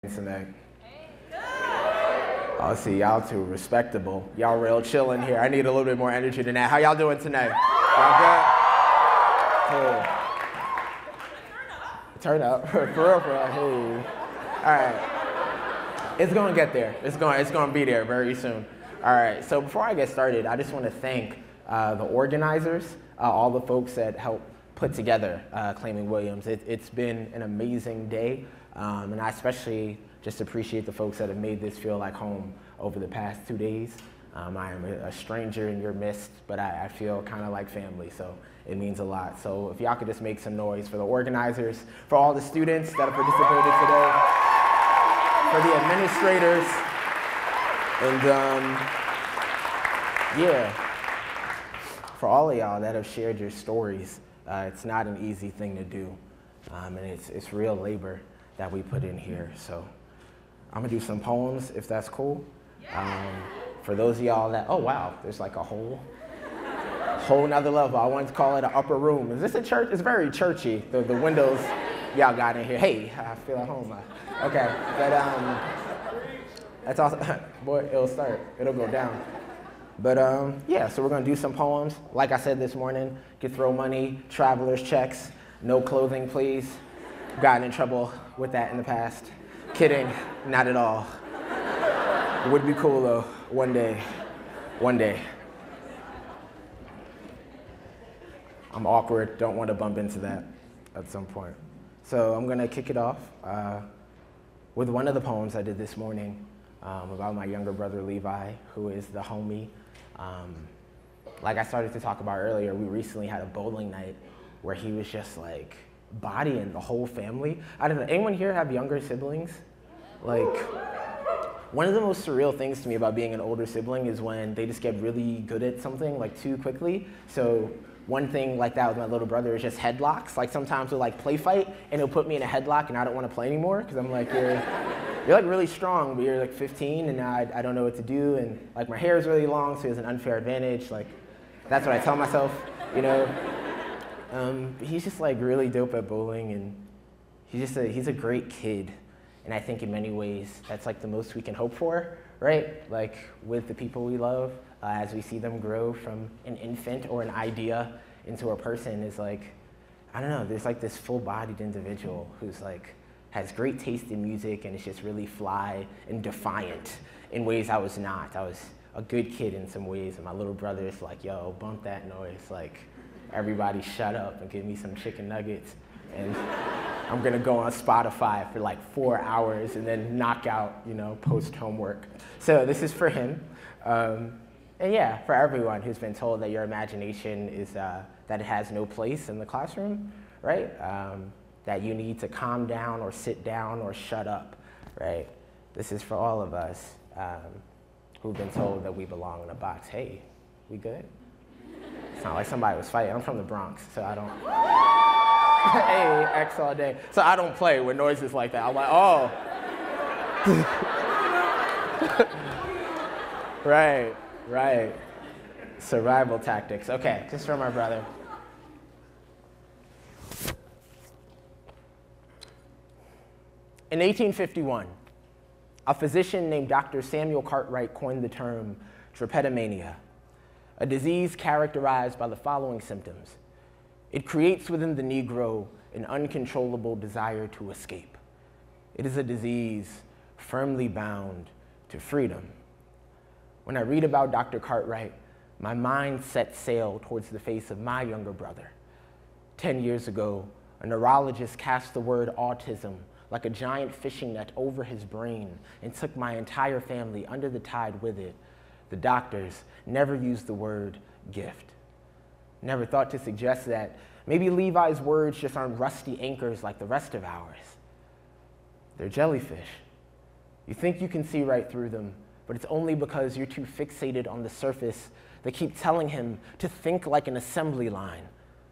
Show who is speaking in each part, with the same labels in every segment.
Speaker 1: tonight. Oh, see, y'all too respectable. Y'all real chilling here. I need a little bit more energy than that. How y'all doing tonight? Y'all good? Cool. Turn up. For real, hey. All right. It's gonna get there. It's gonna be there very soon. All right, so before I get started, I just want to thank the organizers, all the folks that helped put together Claiming Williams. It's been an amazing day, and I especially just appreciate the folks that have made this feel like home over the past 2 days. I am a stranger in your midst, but I feel kind of like family, so it means a lot. So if y'all could just make some noise for the organizers, for all the students that have participated today, for the administrators, and yeah, for all of y'all that have shared your stories. It's not an easy thing to do, and it's real labor that we put in here. So I'm gonna do some poems, if that's cool. For those of y'all that, oh wow, there's like a whole nother level. I wanted to call it an upper room. Is this a church? It's very churchy, the windows y'all got in here. Hey, I feel at home. Okay, but that's awesome. Boy, it'll start, it'll go down. But yeah, so we're gonna do some poems. Like I said this morning, you could throw money, traveler's checks, no clothing, please. Gotten in trouble with that in the past. Kidding, not at all. It would be cool though, one day. I'm awkward, don't want to bump into that at some point. So I'm gonna kick it off with one of the poems I did this morning about my younger brother Levi, who is the homie. Like I started to talk about earlier, we recently had a bowling night where he was just like bodying the whole family. I don't know, anyone here have younger siblings? Like, one of the most surreal things to me about being an older sibling is when they just get really good at something like too quickly. So one thing like that with my little brother is just headlocks. Like sometimes we'll like play fight and he'll put me in a headlock and I don't want to play anymore because I'm like, you're like really strong, but you're like 15 and now I don't know what to do. And like my hair is really long, so he has an unfair advantage. Like that's what I tell myself, you know. He's just like really dope at bowling and he's a great kid. And I think in many ways that's like the most we can hope for, right? Like with the people we love, as we see them grow from an infant or an idea into a person is like, I don't know, there's like this full-bodied individual who's like, has great taste in music and is just really fly and defiant in ways I was not. I was a good kid in some ways and my little brother is like, yo, bump that noise. Like, everybody shut up and give me some chicken nuggets. And I'm gonna go on Spotify for like 4 hours and then knock out, you know, post homework. So this is for him. And yeah, for everyone who's been told that your imagination is, that it has no place in the classroom, right? That you need to calm down or sit down or shut up, right? This is for all of us who've been told that we belong in a box. Hey, we good? It's not like somebody was fighting. I'm from the Bronx, so I don't. Hey, X all day. So I don't play with noises like that. I'm like, oh. Right. Survival tactics. Okay, just for my brother. In 1851, a physician named Dr. Samuel Cartwright coined the term tripetomania, a disease characterized by the following symptoms. It creates within the Negro an uncontrollable desire to escape. It is a disease firmly bound to freedom. When I read about Dr. Cartwright, my mind sets sail towards the face of my younger brother. 10 years ago, a neurologist cast the word autism like a giant fishing net over his brain and took my entire family under the tide with it. The doctors never used the word gift. Never thought to suggest that maybe Levi's words just aren't rusty anchors like the rest of ours. They're jellyfish. You think you can see right through them, but it's only because you're too fixated on the surface that keep telling him to think like an assembly line.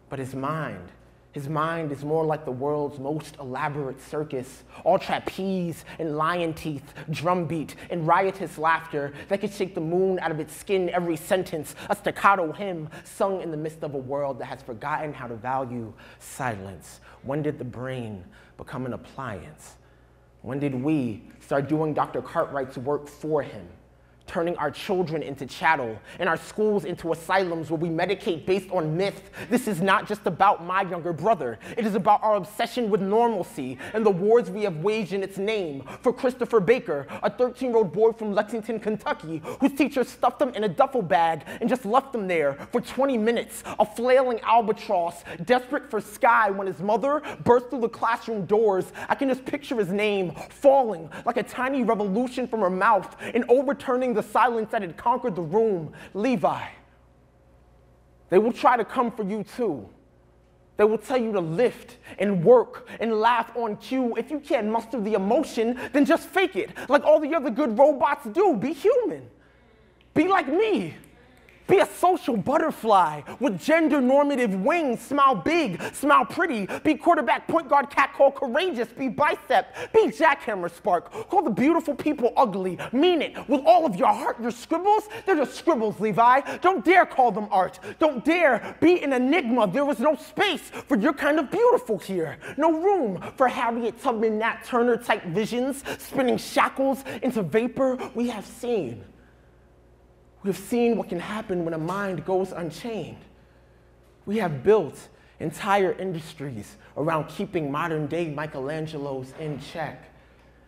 Speaker 1: But his mind is more like the world's most elaborate circus, all trapeze and lion teeth, drumbeat and riotous laughter that could shake the moon out of its skin every sentence, a staccato hymn sung in the midst of a world that has forgotten how to value silence. When did the brain become an appliance? When did we start doing Dr. Cartwright's work for him? Turning our children into chattel and our schools into asylums where we medicate based on myth. This is not just about my younger brother. It is about our obsession with normalcy and the wars we have waged in its name. For Christopher Baker, a 13-year-old boy from Lexington, Kentucky, whose teacher stuffed him in a duffel bag and just left him there for 20 minutes, a flailing albatross, desperate for sky when his mother burst through the classroom doors. I can just picture his name falling like a tiny revolution from her mouth and overturning the silence that had conquered the room. Levi. They will try to come for you too. They will tell you to lift and work and laugh on cue. If you can't muster the emotion, then just fake it, like all the other good robots do. Be human. Be like me. Be a social butterfly with gender normative wings. Smile big, smile pretty. Be quarterback, point guard, catcall, courageous. Be bicep, be jackhammer spark. Call the beautiful people ugly. Mean it with all of your heart. Your scribbles, they're just scribbles, Levi. Don't dare call them art. Don't dare be an enigma. There was no space for your kind of beautiful here. No room for Harriet Tubman, Nat Turner type visions, spinning shackles into vapor. We have seen what can happen when a mind goes unchained. We have built entire industries around keeping modern-day Michelangelos in check.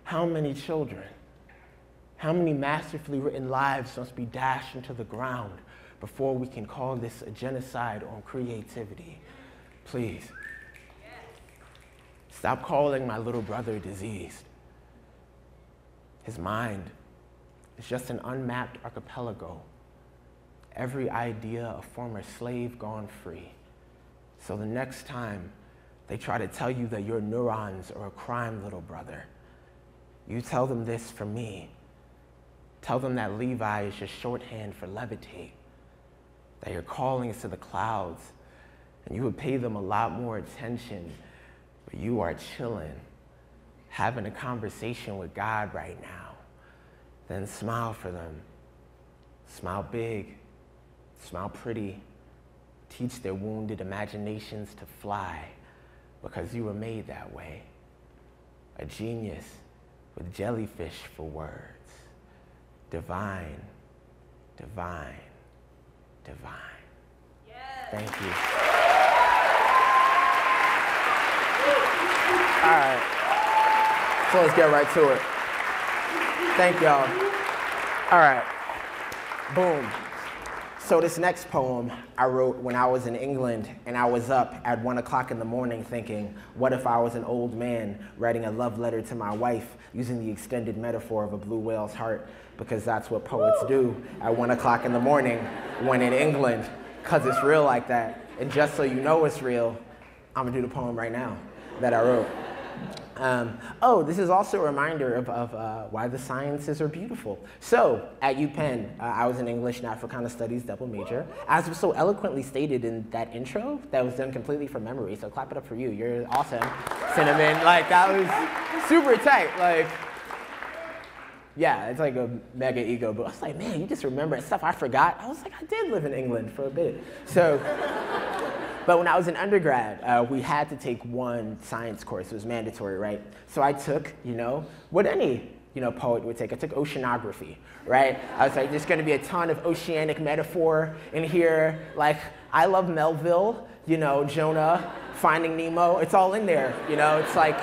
Speaker 1: How many children, how many masterfully written lives must be dashed into the ground before we can call this a genocide on creativity? Please, stop calling my little brother diseased. His mind is just an unmapped archipelago. Every idea a former slave gone free. So the next time they try to tell you that your neurons are a crime, little brother, you tell them this from me. Tell them that Levi is just shorthand for levitate, that your calling is to the clouds, and you would pay them a lot more attention, but you are chilling, having a conversation with God right now. Then smile for them. Smile big, smile pretty. Teach their wounded imaginations to fly because you were made that way. A genius with jellyfish for words. Divine, divine, divine. Yes. Thank you. All right, so let's get right to it. Thank y'all. All right, boom. So this next poem I wrote when I was in England and I was up at 1 o'clock in the morning thinking, what if I was an old man writing a love letter to my wife using the extended metaphor of a blue whale's heart, because that's what poets do at 1 o'clock in the morning when in England, because it's real like that. And just so you know it's real, I'm gonna do the poem right now that I wrote. This is also a reminder of why the sciences are beautiful. So at UPenn, I was an English and Africana Studies double major. As was so eloquently stated in that intro, that was done completely from memory. So clap it up for you. You're awesome, Cinnamon. Like, that was super tight. Like, yeah, it's like a mega ego. But I was like, man, you just remember stuff I forgot. I was like, I did live in England for a bit. So. But when I was in undergrad, we had to take one science course. It was mandatory, right? So I took, what any, poet would take. I took oceanography, right? I was like, there's gonna be a ton of oceanic metaphor in here. Like, I love Melville, Jonah, Finding Nemo. It's all in there, It's like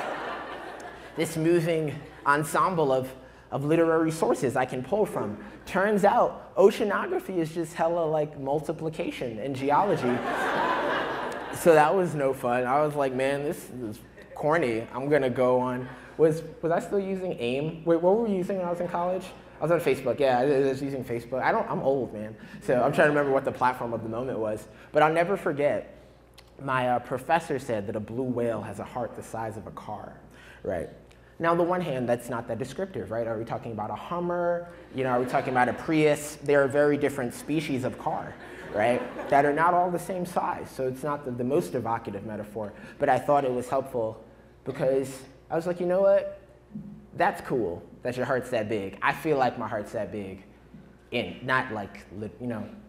Speaker 1: this moving ensemble of literary sources I can pull from. Turns out, oceanography is just hella like multiplication in geology. So that was no fun. I was like, man, this is corny. I'm gonna go on. Was I still using AIM? Wait, what were we using when I was in college? I was on Facebook. Yeah, I was using Facebook. I'm old, man. So I'm trying to remember what the platform of the moment was. But I'll never forget, my professor said that a blue whale has a heart the size of a car, right? Now, on the one hand, that's not that descriptive, right? Are we talking about a Hummer? Are we talking about a Prius? They're very different species of car, right? That are not all the same size. So it's not the most evocative metaphor, but I thought it was helpful because I was like, you know what? That's cool that your heart's that big. I feel like my heart's that big, not like,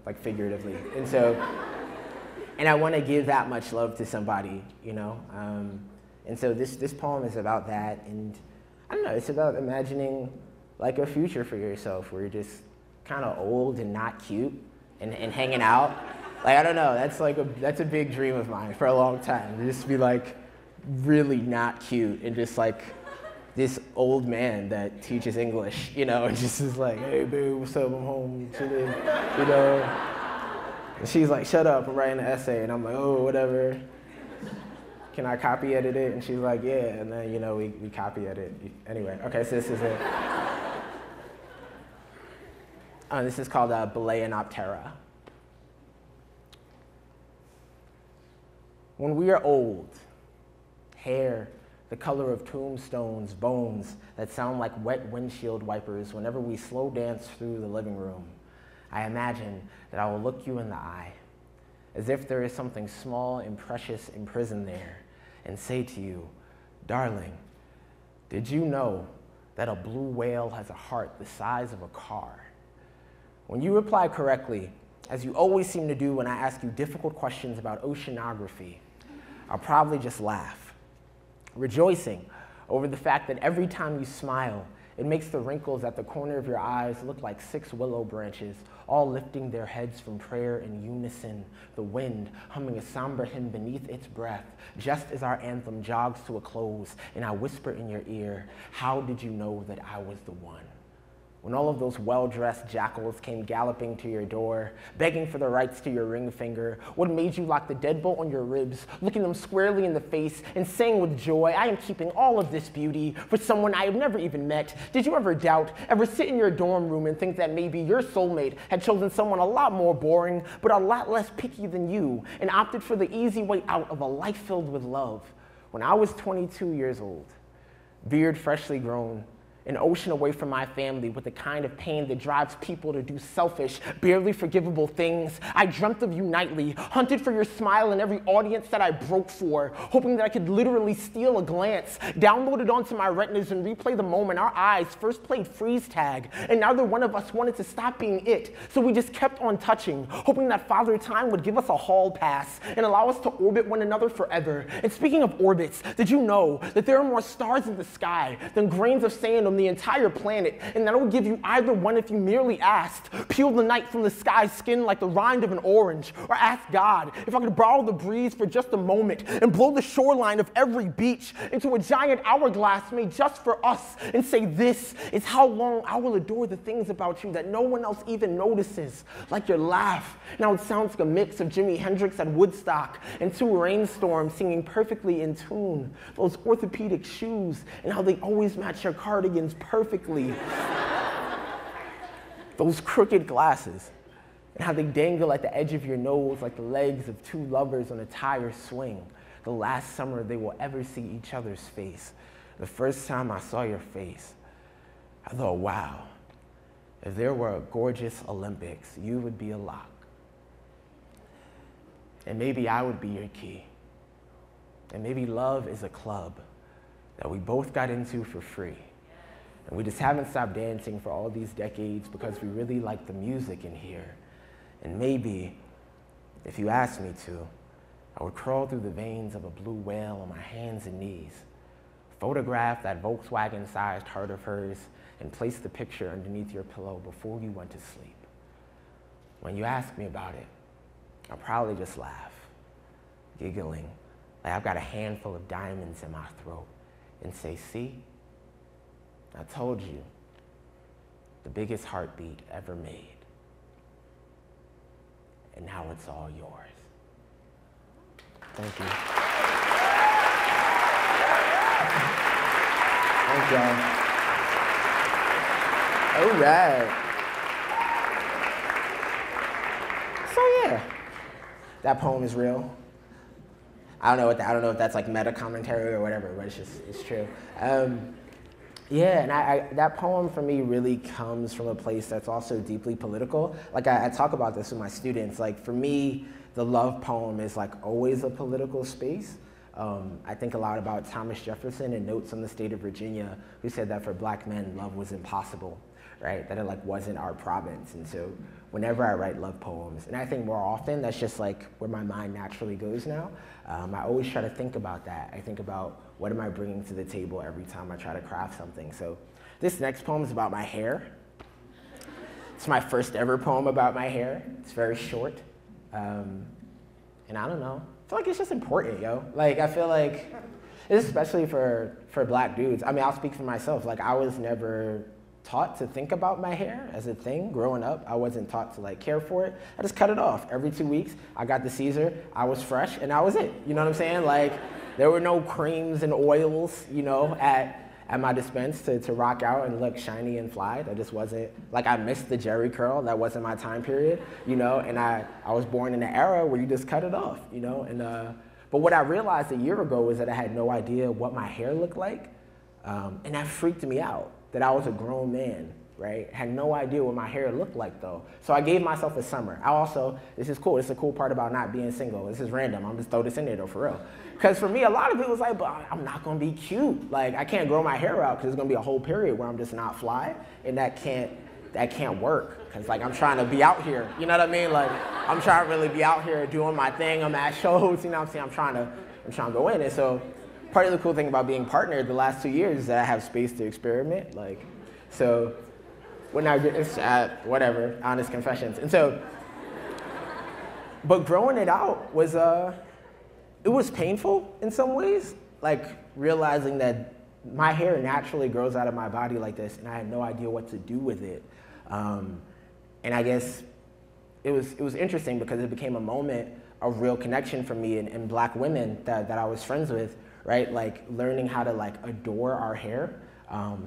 Speaker 1: like figuratively. And so, and I want to give that much love to somebody, And so this poem is about that, and I don't know, it's about imagining like a future for yourself where you're just kind of old and not cute and hanging out. Like, I don't know, that's a big dream of mine for a long time, to just be like really not cute and just like this old man that teaches English, you know, and just is like, hey babe, what's up, I'm home today, you know. And she's like, shut up, I'm writing an essay, and I'm like, oh, whatever. Can I copy edit it? And she's like, yeah, and then, you know, we copy edit. Anyway, okay, so this is it. This is called Balaenoptera. When we are old, hair the color of tombstones, bones that sound like wet windshield wipers whenever we slow dance through the living room, I imagine that I will look you in the eye, as if there is something small and precious imprisoned there, and say to you, darling, did you know that a blue whale has a heart the size of a car? When you reply correctly, as you always seem to do when I ask you difficult questions about oceanography, I'll probably just laugh, rejoicing over the fact that every time you smile, it makes the wrinkles at the corner of your eyes look like 6 willow branches, all lifting their heads from prayer in unison, the wind humming a somber hymn beneath its breath, just as our anthem jogs to a close, and I whisper in your ear, how did you know that I was the one? When all of those well-dressed jackals came galloping to your door, begging for the rights to your ring finger, what made you lock the deadbolt on your ribs, looking them squarely in the face and saying with joy, I am keeping all of this beauty for someone I have never even met? Did you ever doubt, ever sit in your dorm room and think that maybe your soulmate had chosen someone a lot more boring, but a lot less picky than you, and opted for the easy way out of a life filled with love? When I was 22 years old, beard freshly grown, an ocean away from my family with the kind of pain that drives people to do selfish, barely forgivable things, I dreamt of you nightly, hunted for your smile in every audience that I broke for, hoping that I could literally steal a glance, download it onto my retinas and replay the moment our eyes first played freeze tag, and neither one of us wanted to stop being it, so we just kept on touching, hoping that Father Time would give us a hall pass and allow us to orbit one another forever. And speaking of orbits, did you know that there are more stars in the sky than grains of sand on the entire planet, and that I would give you either one if you merely asked? Peel the night from the sky's skin like the rind of an orange, or ask God if I could borrow the breeze for just a moment and blow the shoreline of every beach into a giant hourglass made just for us, and say, this is how long I will adore the things about you that no one else even notices, like your laugh. Now it sounds like a mix of Jimi Hendrix at Woodstock and 2 rainstorms singing perfectly in tune, those orthopedic shoes and how they always match your cardigans perfectly, those crooked glasses, and how they dangle at the edge of your nose like the legs of 2 lovers on a tire swing, the last summer they will ever see each other's face. The first time I saw your face, I thought, wow, if there were a gorgeous Olympics, you would be a lock. And maybe I would be your key. And maybe love is a club that we both got into for free. And we just haven't stopped dancing for all these decades because we really like the music in here. And maybe, if you asked me to, I would crawl through the veins of a blue whale on my hands and knees, photograph that Volkswagen-sized heart of hers, and place the picture underneath your pillow before you went to sleep. When you ask me about it, I'll probably just laugh, giggling, like I've got a handful of diamonds in my throat, and say, see? I told you, the biggest heartbeat ever made. And now it's all yours. Thank you. Thank y'all. All right. So yeah, that poem is real. I don't know if that's like meta commentary or whatever, but it's true. Yeah, and that poem for me really comes from a place that's also deeply political. Like I talk about this with my students. Like for me, the love poem is like always a political space. I think a lot about Thomas Jefferson and Notes on the State of Virginia, who said that for Black men, love was impossible, right? That it like wasn't our province. And so whenever I write love poems, and I think more often that's just like where my mind naturally goes now, I always try to think about that. I think about What am I bringing to the table every time I try to craft something? So this next poem is about my hair. It's my first ever poem about my hair. It's very short. And I don't know. I feel like it's just important, yo. Like, I feel like, especially for black dudes. I mean, I'll speak for myself. Like, I was never taught to think about my hair as a thing growing up. I wasn't taught to like care for it. I just cut it off every 2 weeks. I got the Caesar, I was fresh, and that was it. You know what I'm saying? Like, there were no creams and oils, you know, at my dispense to rock out and look shiny and fly. That just wasn't, like, I missed the Jerry curl. That wasn't my time period, you know, and I was born in an era where you just cut it off, you know, and but what I realized a year ago was that I had no idea what my hair looked like, and that freaked me out. That I was a grown man, right? Had no idea what my hair looked like though. So I gave myself a summer. I also, this is cool, this is the cool part about not being single. This is random, I'm just throw this in there though, for real. Because for me, a lot of people was like, but I'm not gonna be cute. Like, I can't grow my hair out because there's gonna be a whole period where I'm just not fly, and that can't work. Because like, I'm trying to be out here, you know what I mean? Like, I'm trying to really be out here doing my thing, I'm at shows, you know what I'm saying? I'm trying to go in, and so, part of the cool thing about being partnered the last 2 years is that I have space to experiment. Like, so when I get whatever, honest confessions. And so, but growing it out was, it was painful in some ways. Like realizing that my hair naturally grows out of my body like this, and I had no idea what to do with it. And I guess it was interesting because it became a moment of real connection for me and black women that I was friends with. Right, like learning how to like adore our hair,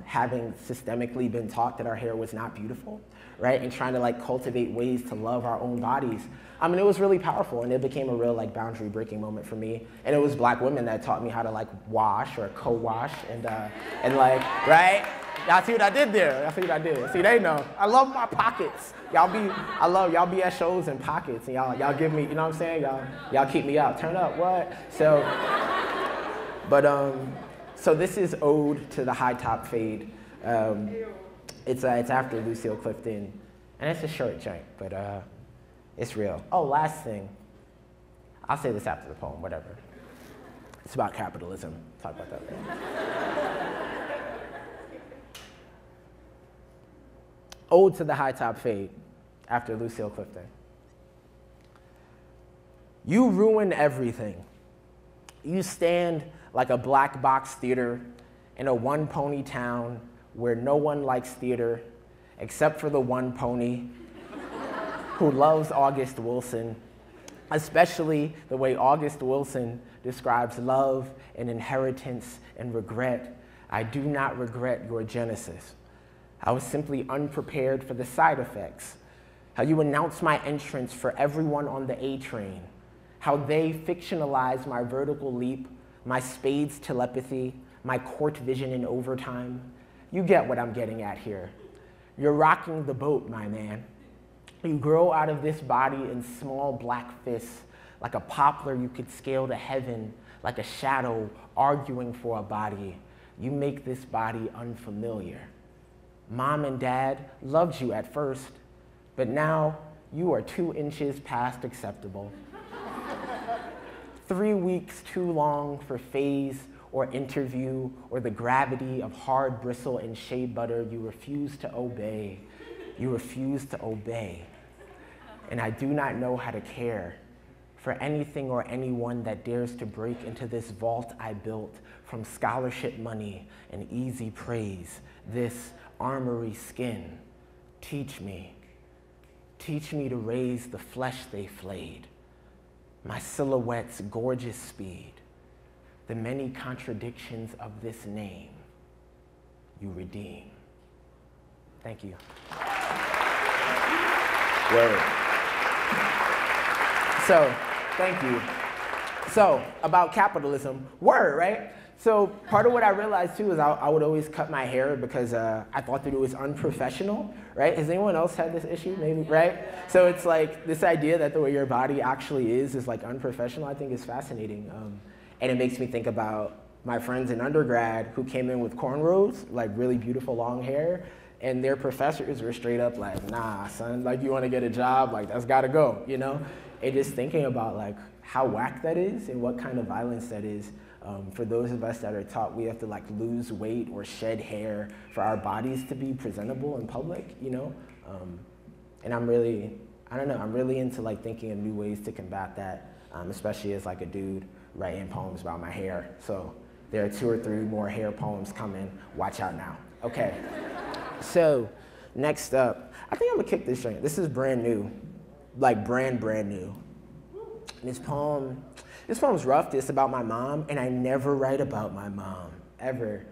Speaker 1: having systemically been taught that our hair was not beautiful, right, and trying to like cultivate ways to love our own bodies. I mean, it was really powerful, and it became a real like boundary breaking moment for me. And it was black women that taught me how to like wash or co-wash and like, right? Y'all see what I did there? Y'all see what I did? See, they know. I love my pockets. Y'all be at shows in pockets, and y'all give me, you know what I'm saying? Y'all keep me up. Turn up, what? So. But, so this is Ode to the High Top Fade. It's after Lucille Clifton, and it's a short joint, but it's real. Oh, last thing. I'll say this after the poem, whatever. It's about capitalism. Talk about that later. Ode to the High Top Fade, after Lucille Clifton. You ruin everything. You stand like a black box theater in a one-pony town where no one likes theater except for the one pony who loves August Wilson, especially the way August Wilson describes love and inheritance and regret. I do not regret your genesis. I was simply unprepared for the side effects. How you announce my entrance for everyone on the A train. How they fictionalize my vertical leap, my spades telepathy, my court vision in overtime. You get what I'm getting at here. You're rocking the boat, my man. You grow out of this body in small black fists, like a poplar you could scale to heaven, like a shadow arguing for a body. You make this body unfamiliar. Mom and dad loved you at first, but now you are 2 inches past acceptable. 3 weeks too long for phase or interview or the gravity of hard bristle and shea butter. You refuse to obey. You refuse to obey. And I do not know how to care for anything or anyone that dares to break into this vault I built from scholarship money and easy praise, this armory skin. Teach me to raise the flesh they flayed. My silhouette's gorgeous speed, the many contradictions of this name, you redeem. Thank you. Word. So, thank you. So, about capitalism, word, right? So part of what I realized too is I would always cut my hair because I thought that it was unprofessional, right? Has anyone else had this issue, maybe, right? So it's like this idea that the way your body actually is like unprofessional, I think is fascinating. And it makes me think about my friends in undergrad who came in with cornrows, like really beautiful long hair, and their professors were straight up like, nah, son, like you wanna get a job, like that's gotta go, you know? And just thinking about like how whack that is and what kind of violence that is For those of us that are taught we have to like lose weight or shed hair for our bodies to be presentable in public, you know? And I'm really into like thinking of new ways to combat that, especially as like a dude writing poems about my hair. So there are 2 or 3 more hair poems coming. Watch out now. Okay. So next up, I think I'm gonna kick this joint. This is brand new, like brand new. And this poem's rough. It's about my mom, and I never write about my mom, ever.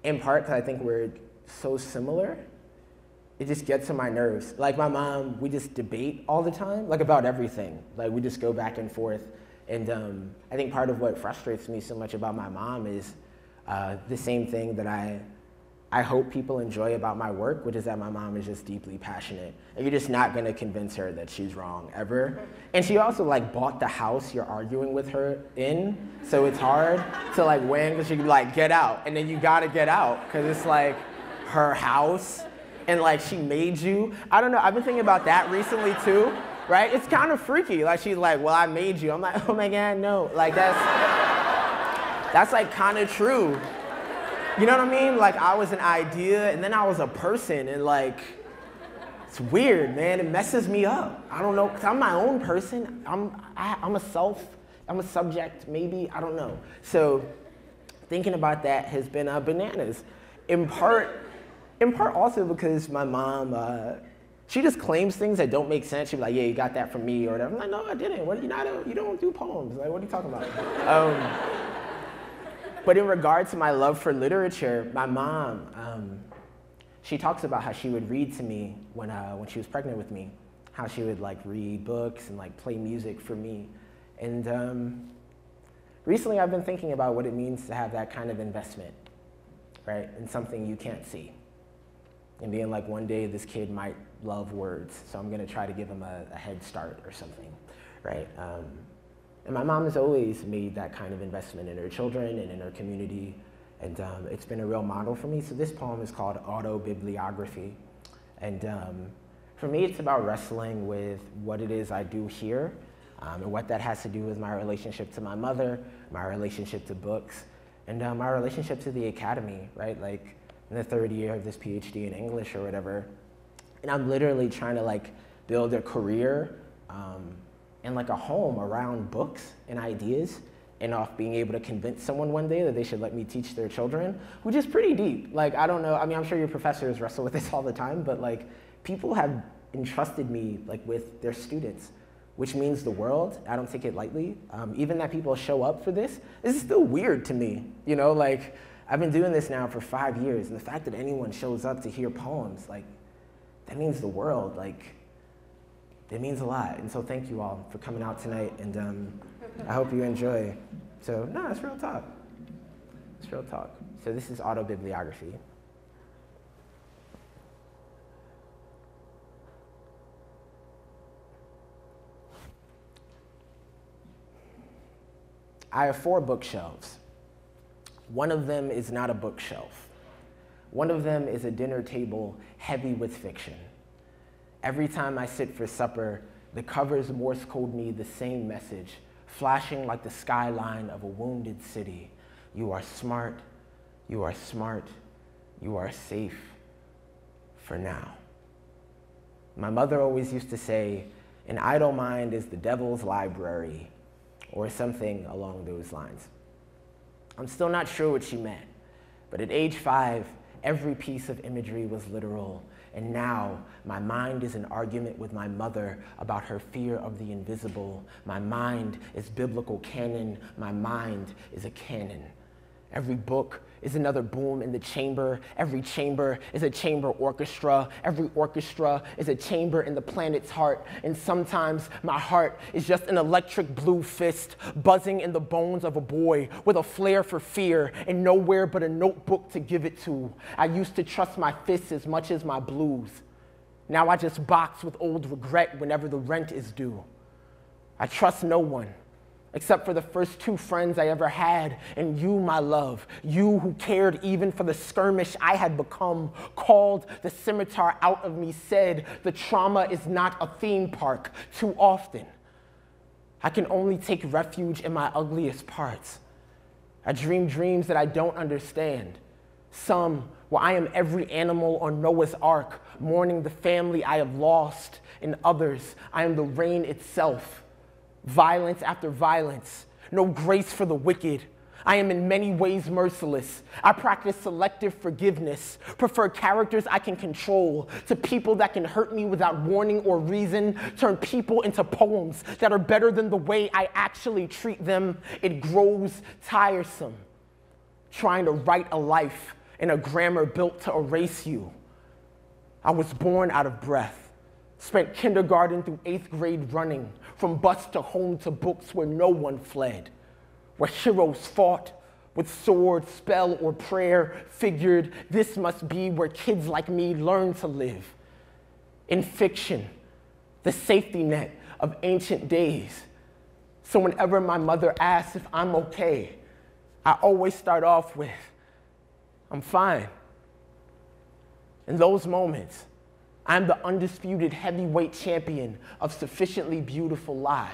Speaker 1: In part because I think we're so similar. It just gets on my nerves. Like my mom, we just debate all the time, like about everything. Like we just go back and forth. And I think part of what frustrates me so much about my mom is the same thing that I hope people enjoy about my work, which is that my mom is just deeply passionate. And you're just not gonna convince her that she's wrong, ever. And she also like bought the house you're arguing with her in, so it's hard to like win, because she can like get out, and then you gotta get out, because it's like her house, and like she made you. I don't know, I've been thinking about that recently too, right? It's kind of freaky, like she's like, well, I made you. I'm like, oh my God, no. Like that's like kind of true. You know what I mean? Like I was an idea, and then I was a person, and like, it's weird, man. It messes me up. I don't know, because I'm my own person. I'm a subject, maybe, I don't know. So thinking about that has been bananas. In part also because my mom, she just claims things that don't make sense. She'd be like, yeah, you got that from me, or whatever. I'm like, no, I didn't. You don't do poems. Like, what are you talking about? But in regard to my love for literature, my mom, she talks about how she would read to me when she was pregnant with me, how she would like read books and like play music for me. And recently I've been thinking about what it means to have that kind of investment, right, in something you can't see. And being like, one day this kid might love words, so I'm gonna try to give him a head start or something, right? And my mom has always made that kind of investment in her children and in her community, and it's been a real model for me. So this poem is called Autobibliography, and for me it's about wrestling with what it is I do here, and what that has to do with my relationship to my mother, my relationship to books, and my relationship to the academy, right? Like in the 3rd year of this Ph.D. in English or whatever, and I'm literally trying to like build a career and like a home around books and ideas, and off being able to convince someone one day that they should let me teach their children, which is pretty deep. Like, I don't know, I mean, I'm sure your professors wrestle with this all the time, but like, people have entrusted me like with their students, which means the world. I don't take it lightly. Even that people show up for this is still weird to me. You know, like, I've been doing this now for 5 years, and the fact that anyone shows up to hear poems, like, that means the world. Like, it means a lot. And so thank you all for coming out tonight, and I hope you enjoy. So, no, it's real talk. It's real talk. So this is Autobibliography. I have 4 bookshelves. One of them is not a bookshelf. One of them is a dinner table heavy with fiction. Every time I sit for supper, the covers Morse code me the same message, flashing like the skyline of a wounded city. You are smart, you are smart, you are safe for now. My mother always used to say, an idle mind is the devil's library, or something along those lines. I'm still not sure what she meant, but at age 5, every piece of imagery was literal, and now my mind is in argument with my mother about her fear of the invisible. My mind is biblical canon, my mind is a canon. Every book is another boom in the chamber. Every chamber is a chamber orchestra. Every orchestra is a chamber in the planet's heart. And sometimes my heart is just an electric blue fist buzzing in the bones of a boy with a flair for fear and nowhere but a notebook to give it to. I used to trust my fists as much as my blues. Now I just box with old regret whenever the rent is due. I trust no one, except for the first 2 friends I ever had, and you, my love, you who cared even for the skirmish I had become, called the scimitar out of me, said the trauma is not a theme park too often. I can only take refuge in my ugliest parts. I dream dreams that I don't understand. Some where I am every animal on Noah's Ark, mourning the family I have lost. In others, I am the rain itself. Violence after violence, no grace for the wicked. I am in many ways merciless. I practice selective forgiveness, prefer characters I can control to people that can hurt me without warning or reason, turn people into poems that are better than the way I actually treat them. It grows tiresome, trying to write a life in a grammar built to erase you. I was born out of breath, spent kindergarten through 8th grade running, from bus to home to books where no one fled, where heroes fought with sword, spell, or prayer, figured this must be where kids like me learn to live. In fiction, the safety net of ancient days. So whenever my mother asks if I'm okay, I always start off with, I'm fine. In those moments, I'm the undisputed heavyweight champion of sufficiently beautiful lies.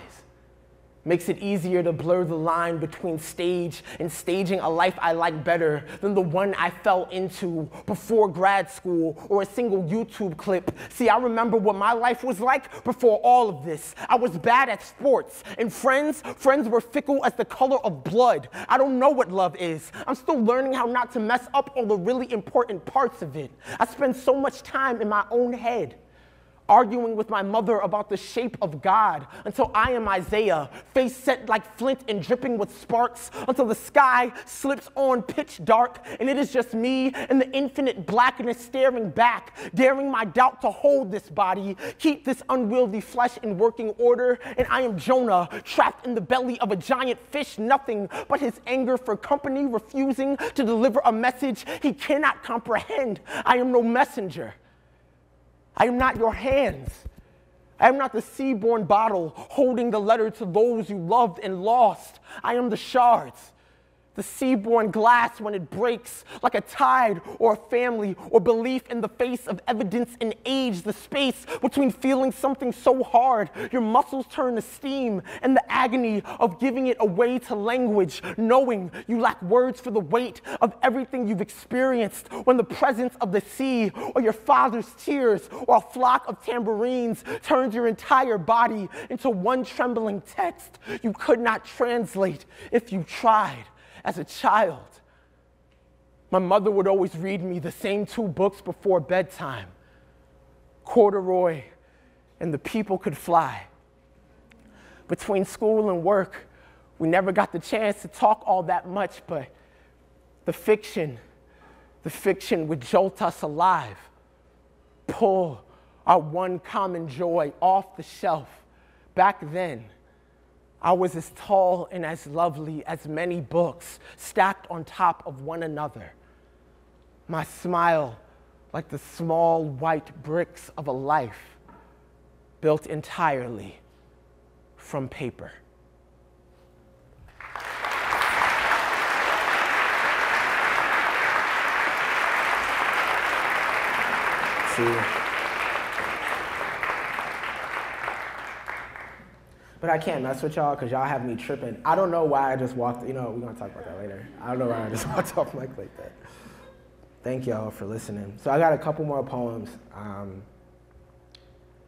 Speaker 1: Makes it easier to blur the line between stage and staging a life I like better than the one I fell into before grad school or a single YouTube clip. See, I remember what my life was like before all of this. I was bad at sports, and friends were fickle as the color of blood. I don't know what love is. I'm still learning how not to mess up all the really important parts of it. I spend so much time in my own head, arguing with my mother about the shape of God until I am Isaiah, face set like flint and dripping with sparks, until the sky slips on pitch dark and it is just me and the infinite blackness staring back, daring my doubt to hold this body, keep this unwieldy flesh in working order, and I am Jonah, trapped in the belly of a giant fish, nothing but his anger for company, refusing to deliver a message he cannot comprehend. I am no messenger. I am not your hands. I am not the sea-born bottle holding the letter to those you loved and lost. I am the shards, the sea-born glass when it breaks, like a tide or a family or belief in the face of evidence and age, the space between feeling something so hard your muscles turn to steam, and the agony of giving it away to language, knowing you lack words for the weight of everything you've experienced, when the presence of the sea or your father's tears or a flock of tambourines turns your entire body into one trembling text you could not translate if you tried. As a child, my mother would always read me the same 2 books before bedtime, Corduroy and The People Could Fly. Between school and work, we never got the chance to talk all that much, but the fiction would jolt us alive, pull our one common joy off the shelf. Back then, I was as tall and as lovely as many books stacked on top of one another. My smile like the small white bricks of a life built entirely from paper. See? But I can't mess with y'all because y'all have me tripping. I don't know why I just walked, we're gonna talk about that later. I don't know why I just walked off mic like that. Thank y'all for listening. So I got a couple more poems,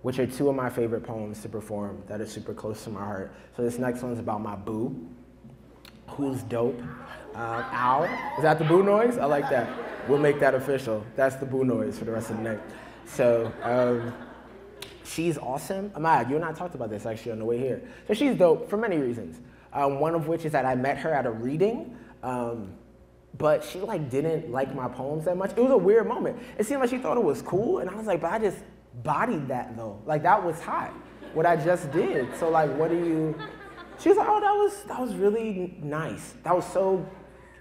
Speaker 1: which are 2 of my favorite poems to perform that are super close to my heart. So this next one's about my boo, who's dope. Ow, is that the boo noise? I like that. We'll make that official. That's the boo noise for the rest of the night. So, she's awesome. Amaya, you and I talked about this actually on the way here. So she's dope for many reasons. One of which is that I met her at a reading, but she didn't like my poems that much. It was a weird moment. It seemed like she thought it was cool, and I was like, but I just bodied that though. That was hot, what I just did. So what do you? She was like, oh, that was really nice. That was so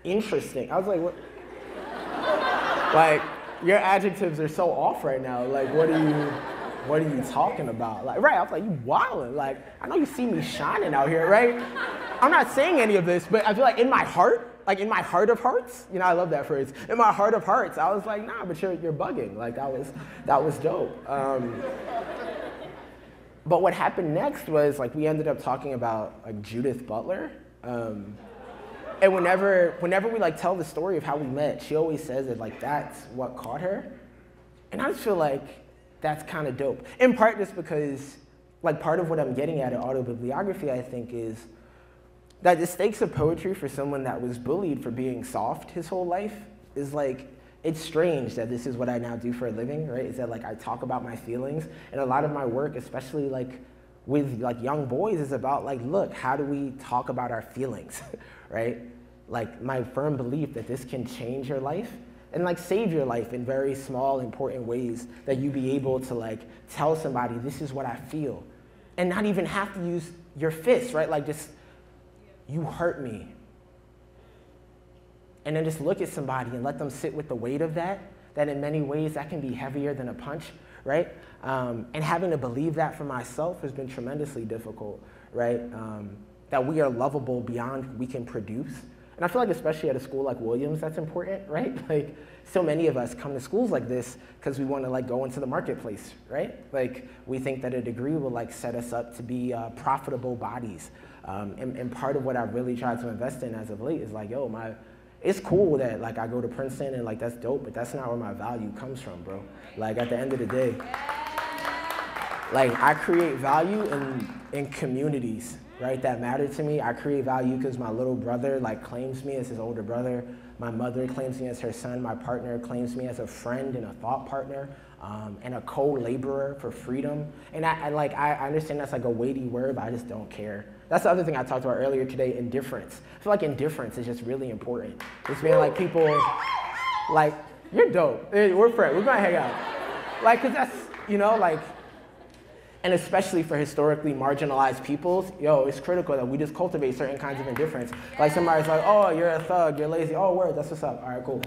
Speaker 1: interesting. I was like, what? Your adjectives are so off right now. What are you talking about? Right, I was like, you wildin'. I know you see me shining out here, right? I'm not saying any of this, but I feel like in my heart, in my heart of hearts, I love that phrase. In my heart of hearts, I was like, nah, but you're bugging. That was dope. But what happened next was like we ended up talking about like Judith Butler. And whenever we like tell the story of how we met, she always says that like that's what caught her. And I just feel like that's kind of dope. In part just because like part of what I'm getting at in autobibliography, I think, is that the stakes of poetry for someone that was bullied for being soft his whole life is like, it's strange that this is what I now do for a living, right? Is that like I talk about my feelings, and a lot of my work, especially like with like young boys, is about like, look, how do we talk about our feelings, right? Like my firm belief that this can change your life and like save your life in very small, important ways, that you be able to like tell somebody, this is what I feel, and not even have to use your fists, right? Like just, you hurt me. And then just look at somebody and let them sit with the weight of that in many ways that can be heavier than a punch, right? And having to believe that for myself has been tremendously difficult, right? That we are lovable beyond what we can produce. And I feel like especially at a school like Williams, that's important, right? Like so many of us come to schools like this because we want to like go into the marketplace, right? Like we think that a degree will like set us up to be profitable bodies. And part of what I've really tried to invest in as of late is like, yo, it's cool that like I go to Princeton and like that's dope, but that's not where my value comes from, bro. Like at the end of the day, like I create value in communities, right, that matter to me. I create value because my little brother like claims me as his older brother. My mother claims me as her son. My partner claims me as a friend and a thought partner, and a co-laborer for freedom. And I understand that's like a weighty word, but I just don't care. That's the other thing I talked about earlier today, indifference. I feel like indifference is just really important. It's being like people, like, you're dope. We're friends, we're gonna hang out. Like, cause that's, you know, like, and especially for historically marginalized peoples, yo, it's critical that we just cultivate certain kinds of indifference. Like somebody's like, oh, you're a thug, you're lazy, oh, word, that's what's up, all right, cool.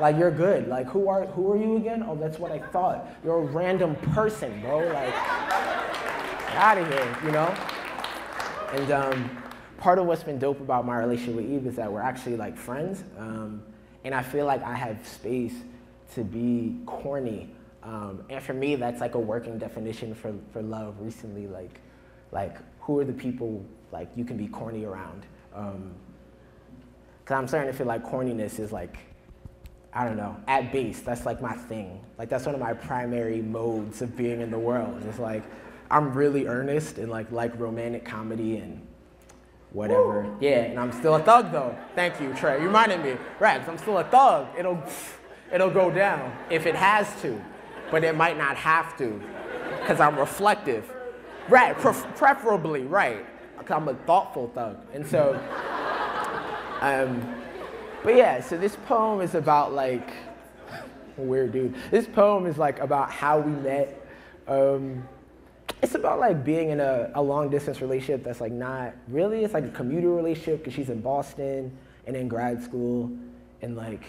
Speaker 1: Like you're good. Like who are you again? Oh, that's what I thought. You're a random person, bro. Like, get out of here, you know? And part of what's been dope about my relationship with Eve is that we're actually like friends. And I feel like I have space to be corny. And for me, that's like a working definition for love recently. Like who are the people like you can be corny around? Cause I'm starting to feel like corniness is like, I don't know, at base, that's like my thing. Like that's one of my primary modes of being in the world. It's like, I'm really earnest and like romantic comedy and whatever. Woo. Yeah, and I'm still a thug though. Thank you, Trey, you reminded me. Right, 'cause I'm still a thug. It'll go down if it has to, but it might not have to, because I'm reflective. Right, preferably, right. 'Cause I'm a thoughtful thug. And so, but yeah, so this poem is about like, weird dude. This poem is like about how we met. It's about like being in a long distance relationship that's like not really, it's like a commuter relationship because she's in Boston and in grad school, and like,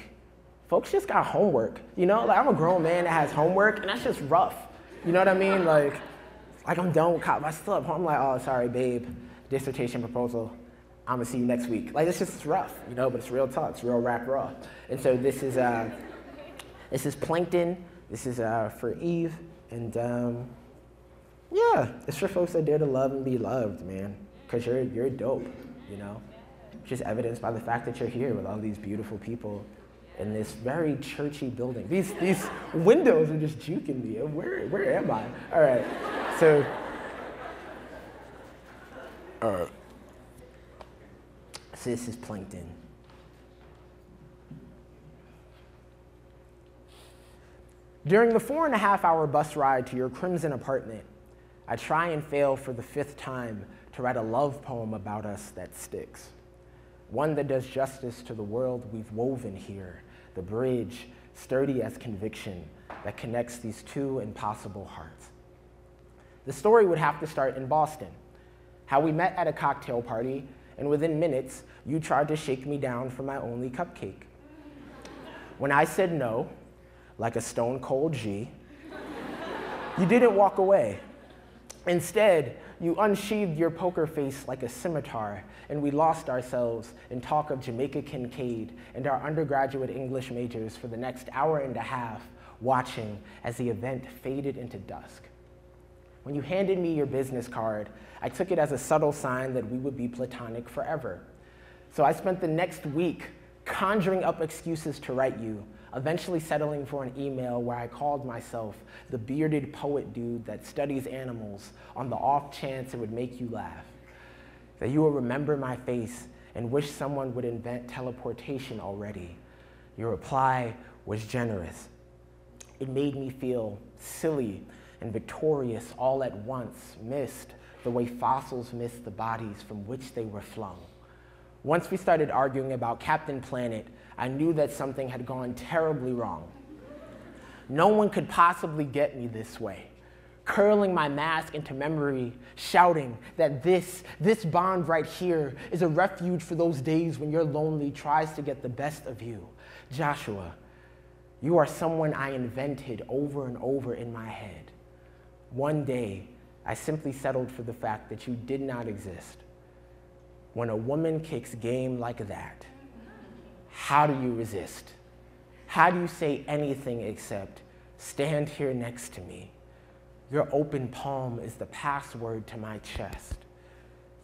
Speaker 1: folks just got homework, you know? Like I'm a grown man that has homework and that's just rough. You know what I mean? Like I'm done with college, I still have home, I'm like, oh, sorry, babe, dissertation proposal. I'm gonna see you next week. Like, it's just rough, you know, but it's real talk, it's real rap raw. And so this is Plankton, this is for Eve, and yeah, it's for folks that dare to love and be loved, man, because you're dope, you know? Just evidenced by the fact that you're here with all these beautiful people in this very churchy building. These windows are just juking me. Where am I? All right, so, so this is Plankton. During the 4.5-hour bus ride to your crimson apartment, I try and fail for the 5th time to write a love poem about us that sticks. One that does justice to the world we've woven here, the bridge, sturdy as conviction, that connects these two impossible hearts. The story would have to start in Boston, how we met at a cocktail party, and within minutes, you tried to shake me down for my only cupcake. When I said no, like a stone cold G, you didn't walk away. Instead, you unsheathed your poker face like a scimitar, and we lost ourselves in talk of Jamaica Kincaid and our undergraduate English majors for the next hour and a half, watching as the event faded into dusk. When you handed me your business card, I took it as a subtle sign that we would be platonic forever. So I spent the next week conjuring up excuses to write you, eventually settling for an email where I called myself the bearded poet dude that studies animals on the off chance it would make you laugh. That you will remember my face and wish someone would invent teleportation already. Your reply was generous. It made me feel silly and victorious all at once, missed the way fossils miss the bodies from which they were flung. Once we started arguing about Captain Planet, I knew that something had gone terribly wrong. No one could possibly get me this way, curling my mask into memory, shouting that this bond right here is a refuge for those days when your lonely tries to get the best of you. Joshua, you are someone I invented over and over in my head. One day, I simply settled for the fact that you did not exist. When a woman kicks game like that, how do you resist? How do you say anything except, stand here next to me? Your open palm is the password to my chest.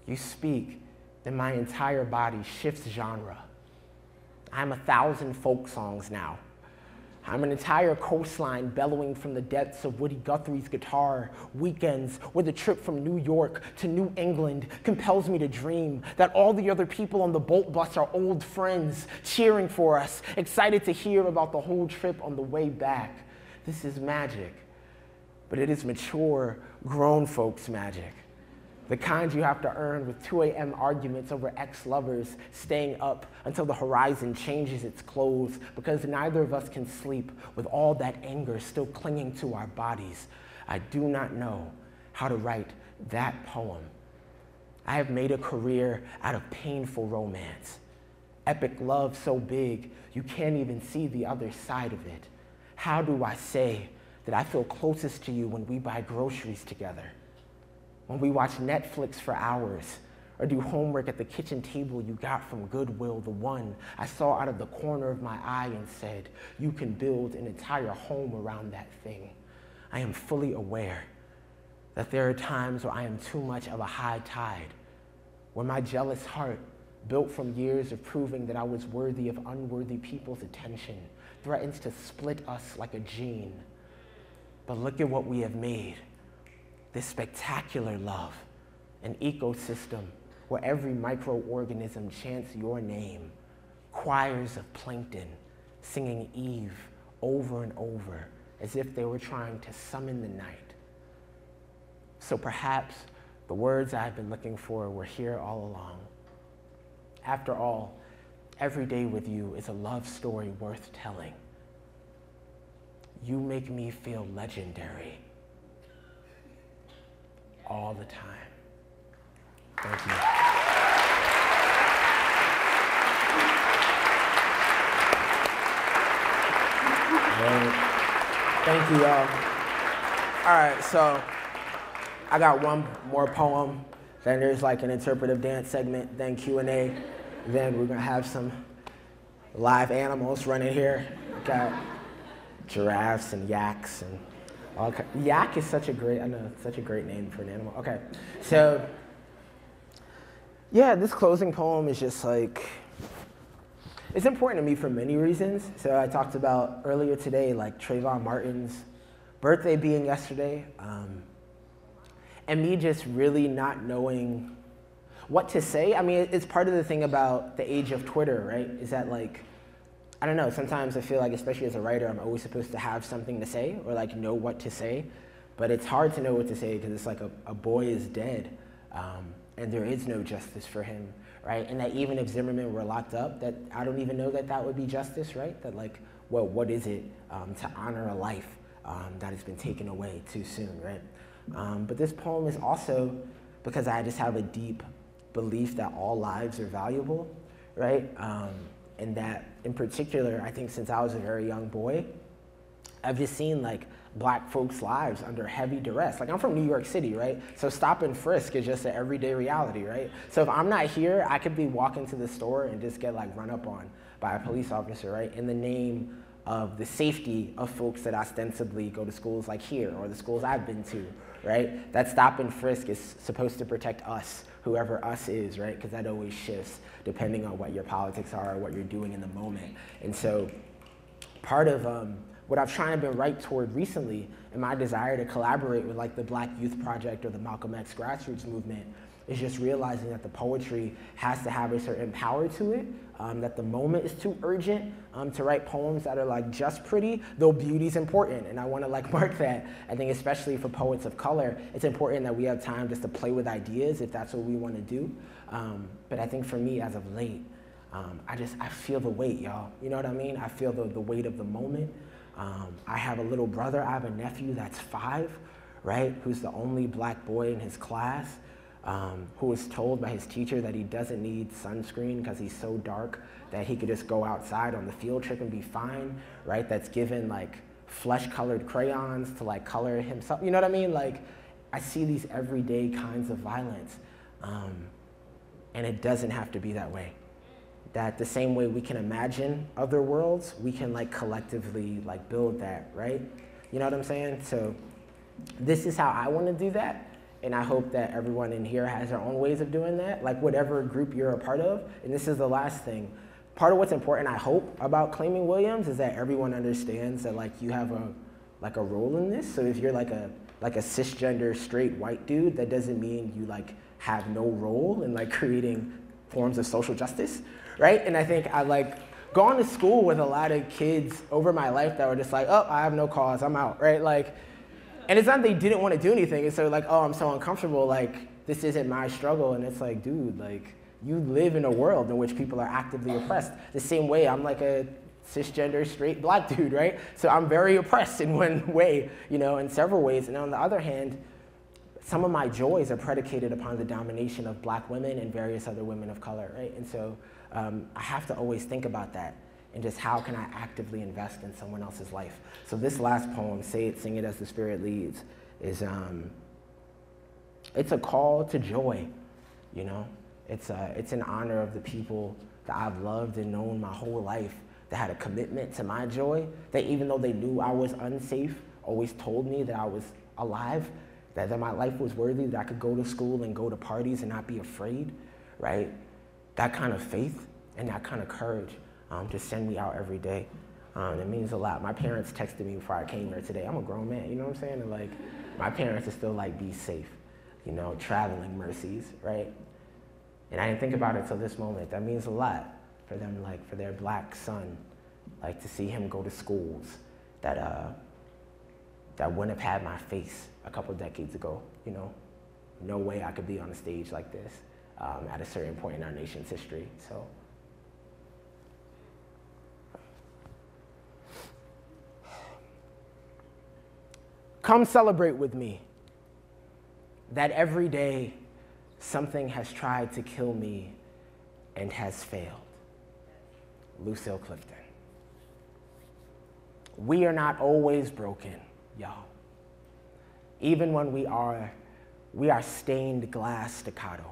Speaker 1: You speak, then my entire body shifts genre. I'm 1,000 folk songs now. I'm an entire coastline bellowing from the depths of Woody Guthrie's guitar, weekends where the trip from New York to New England compels me to dream that all the other people on the boat bus are old friends, cheering for us, excited to hear about the whole trip on the way back. This is magic, but it is mature, grown folks' magic. The kind you have to earn with 2 a.m. arguments over ex-lovers, staying up until the horizon changes its clothes because neither of us can sleep with all that anger still clinging to our bodies. I do not know how to write that poem. I have made a career out of painful romance. Epic love so big, you can't even see the other side of it. How do I say that I feel closest to you when we buy groceries together? When we watch Netflix for hours, or do homework at the kitchen table you got from Goodwill, the one I saw out of the corner of my eye and said, you can build an entire home around that thing. I am fully aware that there are times where I am too much of a high tide, where my jealous heart, built from years of proving that I was worthy of unworthy people's attention, threatens to split us like a gene. But look at what we have made. This spectacular love, an ecosystem where every microorganism chants your name, choirs of plankton singing Eve over and over as if they were trying to summon the night. So perhaps the words I've been looking for were here all along. After all, every day with you is a love story worth telling. You make me feel legendary. All the time. Thank you. Thank you, y'all. All right, so I got one more poem. Then there's like an interpretive dance segment, then Q&A. Then we're gonna have some live animals running here. We got giraffes and yaks and okay. Yak is such a great name for an animal. Okay, so yeah, this closing poem is just like, it's important to me for many reasons. So I talked about earlier today, like Trayvon Martin's birthday being yesterday, and me just really not knowing what to say. I mean, it's part of the thing about the age of Twitter, right? Is that like, I don't know, sometimes I feel like, especially as a writer, I'm always supposed to have something to say or like know what to say, but it's hard to know what to say because it's like a boy is dead and there is no justice for him, right? And that even if Zimmerman were locked up, that I don't even know that that would be justice, right? That like, well, what is it to honor a life that has been taken away too soon, right? But this poem is also because I just have a deep belief that all lives are valuable, right? And that, in particular, I think since I was a very young boy, I've just seen like Black folks' lives under heavy duress. Like I'm from New York City, right? So stop and frisk is just an everyday reality, right? So if I'm not here, I could be walking to the store and just get like run up on by a police officer, right? In the name of the safety of folks that ostensibly go to schools like here or the schools I've been to, right? That stop and frisk is supposed to protect us, whoever us is, right? Because that always shifts depending on what your politics are or what you're doing in the moment. And so part of what I've tried to been right toward recently in my desire to collaborate with like the Black Youth Project or the Malcolm X grassroots movement is just realizing that the poetry has to have a certain power to it, that the moment is too urgent to write poems that are like just pretty, though beauty's important, and I want to like mark that. I think especially for poets of color, it's important that we have time just to play with ideas if that's what we want to do. But I think for me as of late, I feel the weight, y'all. You know what I mean? I feel the weight of the moment. I have a little brother, I have a nephew that's 5, right? Who's the only Black boy in his class. Who was told by his teacher that he doesn't need sunscreen because he's so dark that he could just go outside on the field trip and be fine, right? That's given like flesh-colored crayons to like color himself, you know what I mean? Like, I see these everyday kinds of violence, and it doesn't have to be that way. That the same way we can imagine other worlds, we can like collectively like build that, right? You know what I'm saying? So this is how I want to do that. And I hope that everyone in here has their own ways of doing that, like whatever group you're a part of. And this is the last thing. Part of what's important, I hope, about Claiming Williams is that everyone understands that like you have a role in this. So if you're like a cisgender straight white dude, that doesn't mean you like have no role in like creating forms of social justice, right? And I think I like gone to school with a lot of kids over my life that were just like, oh, I have no cause, I'm out, right? Like, and it's not they didn't want to do anything. It's sort of like, oh, I'm so uncomfortable. Like, this isn't my struggle. And it's like, dude, like, you live in a world in which people are actively oppressed. The same way I'm like a cisgender straight Black dude, right? So I'm very oppressed in one way, you know, in several ways. And on the other hand, some of my joys are predicated upon the domination of Black women and various other women of color, right? And so I have to always think about that. And just how can I actively invest in someone else's life? So this last poem, Say It, Sing It As the Spirit Leads, is it's a call to joy, you know? It's in honor of the people that I've loved and known my whole life that had a commitment to my joy, that even though they knew I was unsafe, always told me that I was alive, that my life was worthy, that I could go to school and go to parties and not be afraid, right? That kind of faith and that kind of courage. To send me out every day. It means a lot. My parents texted me before I came here today. I'm a grown man, you know what I'm saying? And like, my parents are still like, be safe, you know, traveling mercies, right? And I didn't think about it till this moment. That means a lot for them, like for their Black son, like to see him go to schools that wouldn't have had my face a couple decades ago, you know? No way I could be on a stage like this at a certain point in our nation's history, so. Come celebrate with me that every day something has tried to kill me and has failed. Lucille Clifton. We are not always broken, y'all. Even when we are stained glass staccato.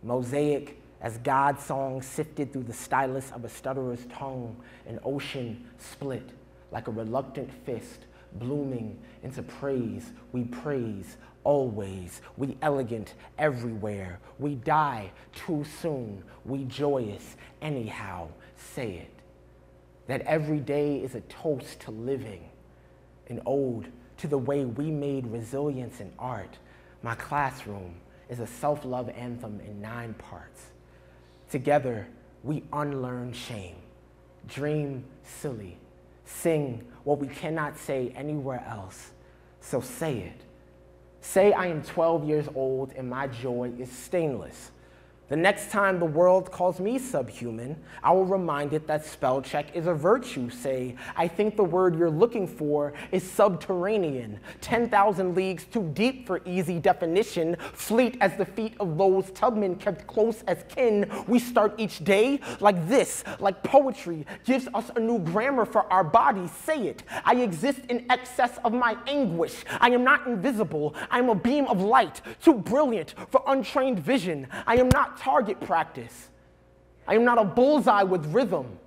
Speaker 1: Mosaic as God's song sifted through the stylus of a stutterer's tongue, an ocean split like a reluctant fist, blooming into praise. We praise always. We elegant everywhere. We die too soon. We joyous anyhow. Say it. That every day is a toast to living, an ode to the way we made resilience in art. My classroom is a self-love anthem in 9 parts. Together, we unlearn shame, dream silly, sing what we cannot say anywhere else. So say it. Say I am 12 years old and my joy is stainless. The next time the world calls me subhuman, I will remind it that spell check is a virtue. Say, I think the word you're looking for is subterranean, 10,000 leagues too deep for easy definition, fleet as the feet of those Tubman kept close as kin. We start each day like this, like poetry gives us a new grammar for our bodies. Say it. I exist in excess of my anguish. I am not invisible. I am a beam of light, too brilliant for untrained vision. I am not target practice. I am not a bullseye with rhythm.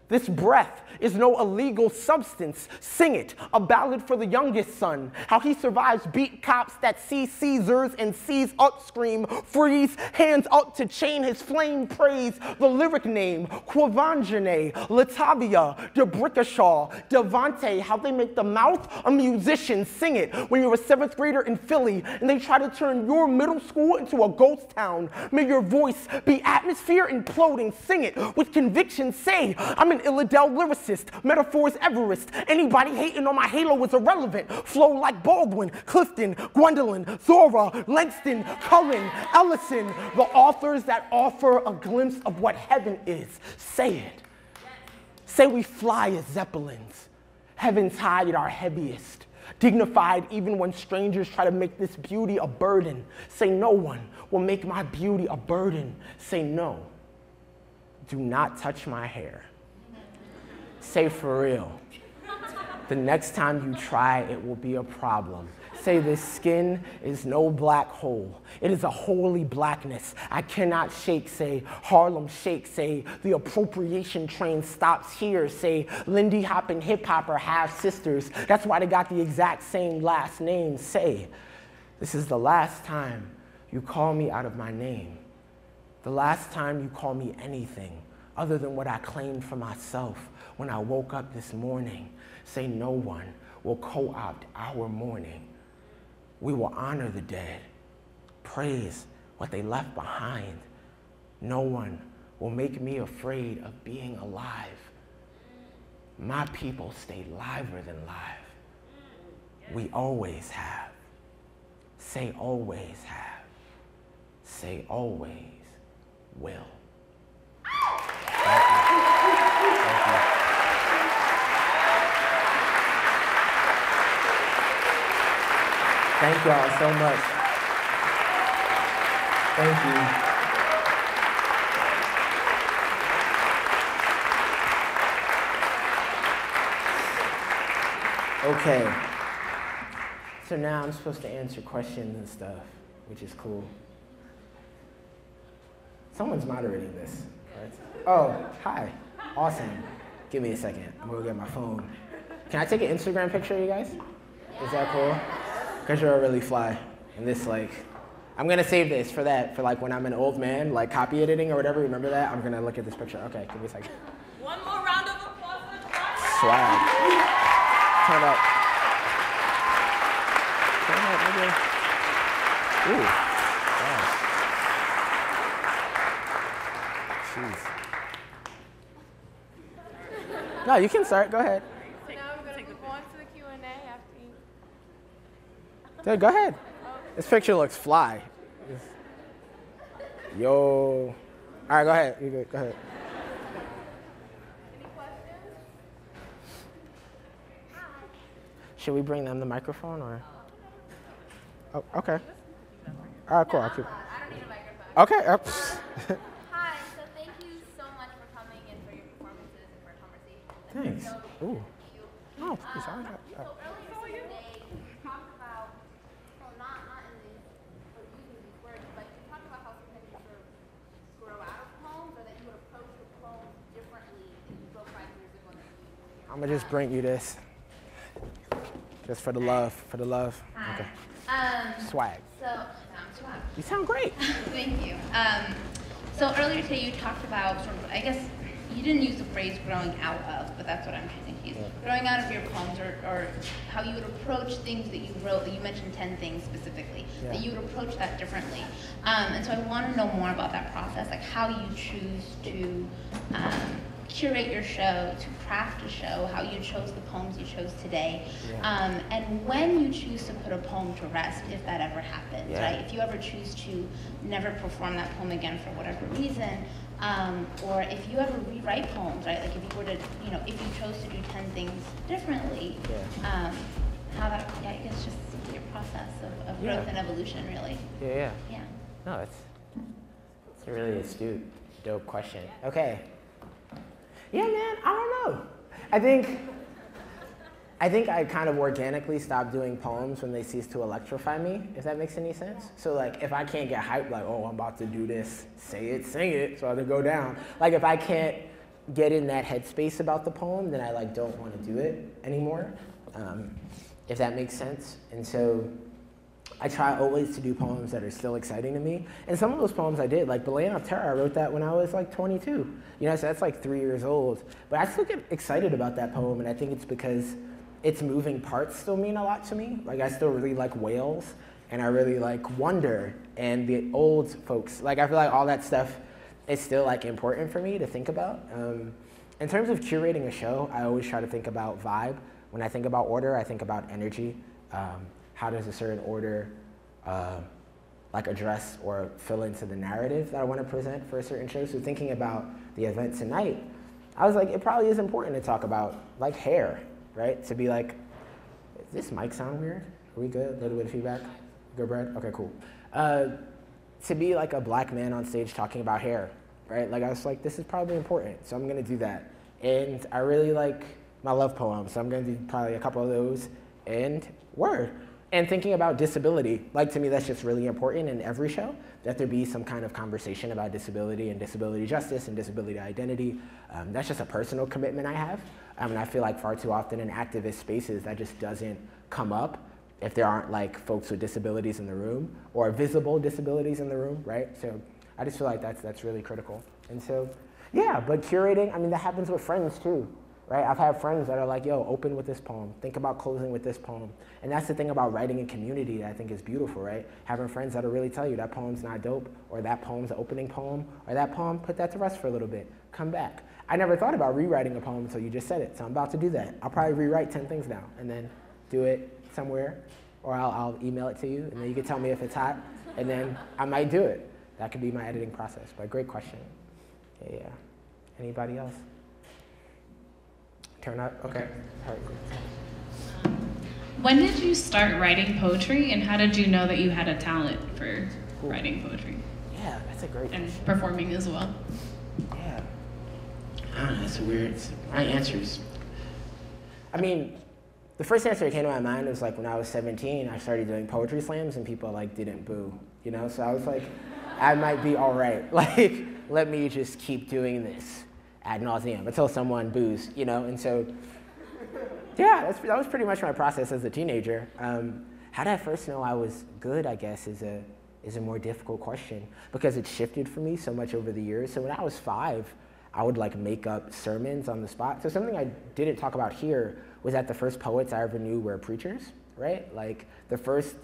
Speaker 1: This breath is no illegal substance. Sing it, a ballad for the youngest son. How he survives beat cops that see Caesars and sees up scream, freeze, hands up to chain his flame praise. The lyric name, Quavangene, Latavia, DeBrickashaw, Devante, how they make the mouth a musician. Sing it when you're a 7th grader in Philly and they try to turn your middle school into a ghost town. May your voice be atmosphere imploding. Sing it with conviction. Say, I'm an Illadelph lyricist, metaphors Everest. Anybody hating on my halo is irrelevant. Flow like Baldwin, Clifton, Gwendolyn, Zora, Langston, Cullen, Ellison, the authors that offer a glimpse of what heaven is. Say it. Say we fly as zeppelins, heaven's high at our heaviest, dignified even when strangers try to make this beauty a burden. Say no one will make my beauty a burden. Say no. Do not touch my hair. Say for real. The next time you try, it will be a problem. Say this skin is no black hole. It is a holy blackness I cannot shake. Say Harlem Shake. Say the appropriation train stops here. Say Lindy Hop and hip hop are half sisters. That's why they got the exact same last name. Say this is the last time you call me out of my name. The last time you call me anything other than what I claimed for myself when I woke up this morning. Say no one will co-opt our mourning. We will honor the dead, praise what they left behind. No one will make me afraid of being alive. My people stay liver than live. We always have. Say always have. Say always will. Thank you. Thank you. Thank y'all so much. Thank you. Okay. So now I'm supposed to answer questions and stuff, which is cool. Someone's moderating this, right? Oh, hi. Awesome. Give me a second. I'm gonna go get my phone. Can I take an Instagram picture of you guys? Is that cool? Because you're really fly. And this, like, I'm gonna save this for that, for like when I'm an old man, like copy editing or whatever, remember that? I'm gonna look at this picture. Okay, give me a second.
Speaker 2: One more round of applause for the
Speaker 1: Swag. Turn up. Turn up, nigga. Ooh. Wow. Jeez. No, you can start, go ahead. Dude, go ahead. This picture looks fly. Yo. All right, go ahead. You good. Go ahead.
Speaker 2: Any questions?
Speaker 1: Should we bring them the microphone or? Oh, okay. All right, cool. I'll keep.
Speaker 2: I don't need a microphone.
Speaker 1: Okay.
Speaker 2: Hi. So thank you so much for coming and for your performances and for a conversation.
Speaker 1: Thanks.
Speaker 2: So
Speaker 1: Ooh.
Speaker 2: thank you.
Speaker 1: Oh, please.
Speaker 2: So earlier today, you talked about, well, not in the, using these words, but you talked about how sometimes you sort of grow out of poems, or that you would approach the poem differently than you wrote 5 years ago.
Speaker 1: I'm gonna just bring you this. Just for the love, for the love.
Speaker 2: Hi.
Speaker 1: Okay. Swag.
Speaker 2: So, I'm swag.
Speaker 1: You sound great.
Speaker 2: Thank you. So earlier today you talked about sort of, I guess, you didn't use the phrase growing out of, but that's what I'm choosing to use. Growing out of your poems, or how you would approach things that you wrote, that you mentioned 10 things specifically, that you would approach that differently. And so I want to know more about that process, like how you choose to curate your show, to craft a show, how you chose the poems you chose today, and when you choose to put a poem to rest, if that ever happens, right? If you ever choose to never perform that poem again for whatever reason, or if you ever rewrite poems, right? Like if you were to, if you chose to do 10 things differently, how that, I guess just your process of growth and evolution, really.
Speaker 1: Yeah. No, it's a really astute, dope question. Okay. Yeah, man, I don't know. I think I kind of organically stopped doing poems when they ceased to electrify me, if that makes any sense. So like, if I can't get hyped, like, oh, I'm about to do this, say it, sing it, so I have to go down. Like if I can't get in that headspace about the poem, then I like don't want to do it anymore, if that makes sense. And so I try always to do poems that are still exciting to me. And some of those poems I did, like Belay of Terror, I wrote that when I was like 22. You know, so that's like 3 years old. But I still get excited about that poem, and I think it's because its moving parts still mean a lot to me. Like I still really like whales, and I really like wonder, and the old folks. Like I feel like all that stuff is still like important for me to think about. In terms of curating a show, I always try to think about vibe. When I think about order, I think about energy. How does a certain order like address or fill into the narrative that I want to present for a certain show? So thinking about the event tonight, I was like, it probably is important to talk about like hair, right? To be like, does this mic sound weird? Are we good? A little bit of feedback? Good, Brad? Okay, cool. To be like a black man on stage talking about hair, right? Like I was like, this is probably important, so I'm gonna do that. And I really like my love poems, so I'm gonna do probably a couple of those, and word. And thinking about disability, like to me that's just really important in every show, that there be some kind of conversation about disability and disability justice and disability identity. That's just a personal commitment I have. And I feel like far too often in activist spaces that just doesn't come up if there aren't like folks with disabilities in the room or visible disabilities in the room, right? So I just feel like that's really critical. And so, yeah, but curating, I mean, that happens with friends too. Right? I've had friends that are like, yo, open with this poem. Think about closing with this poem. And that's the thing about writing in community that I think is beautiful, right? Having friends that'll really tell you that poem's not dope, or that poem's the opening poem, or that poem, put that to rest for a little bit. Come back. I never thought about rewriting a poem until you just said it, so I'm about to do that. I'll probably rewrite 10 things now, and then do it somewhere, or I'll email it to you, and then you can tell me if it's hot, and then I might do it. That could be my editing process, but great question. Yeah. Anybody else? Turn up? Okay. All right.
Speaker 3: When did you start writing poetry, and how did you know that you had a talent for writing poetry?
Speaker 1: Yeah, that's a great question.
Speaker 3: And performing as well.
Speaker 1: Yeah. I don't know, that's weird. My answers. I mean, the first answer that came to my mind was like when I was 17, I started doing poetry slams and people like didn't boo, you know? So I was like, I might be all right. Like, let me just keep doing this ad nauseum until someone boos, you know? And so, yeah, that was pretty much my process as a teenager. How did I first know I was good, I guess, is a more difficult question because it shifted for me so much over the years. So when I was 5, I would like make up sermons on the spot. So something I didn't talk about here was that the first poets I ever knew were preachers, right? Like the first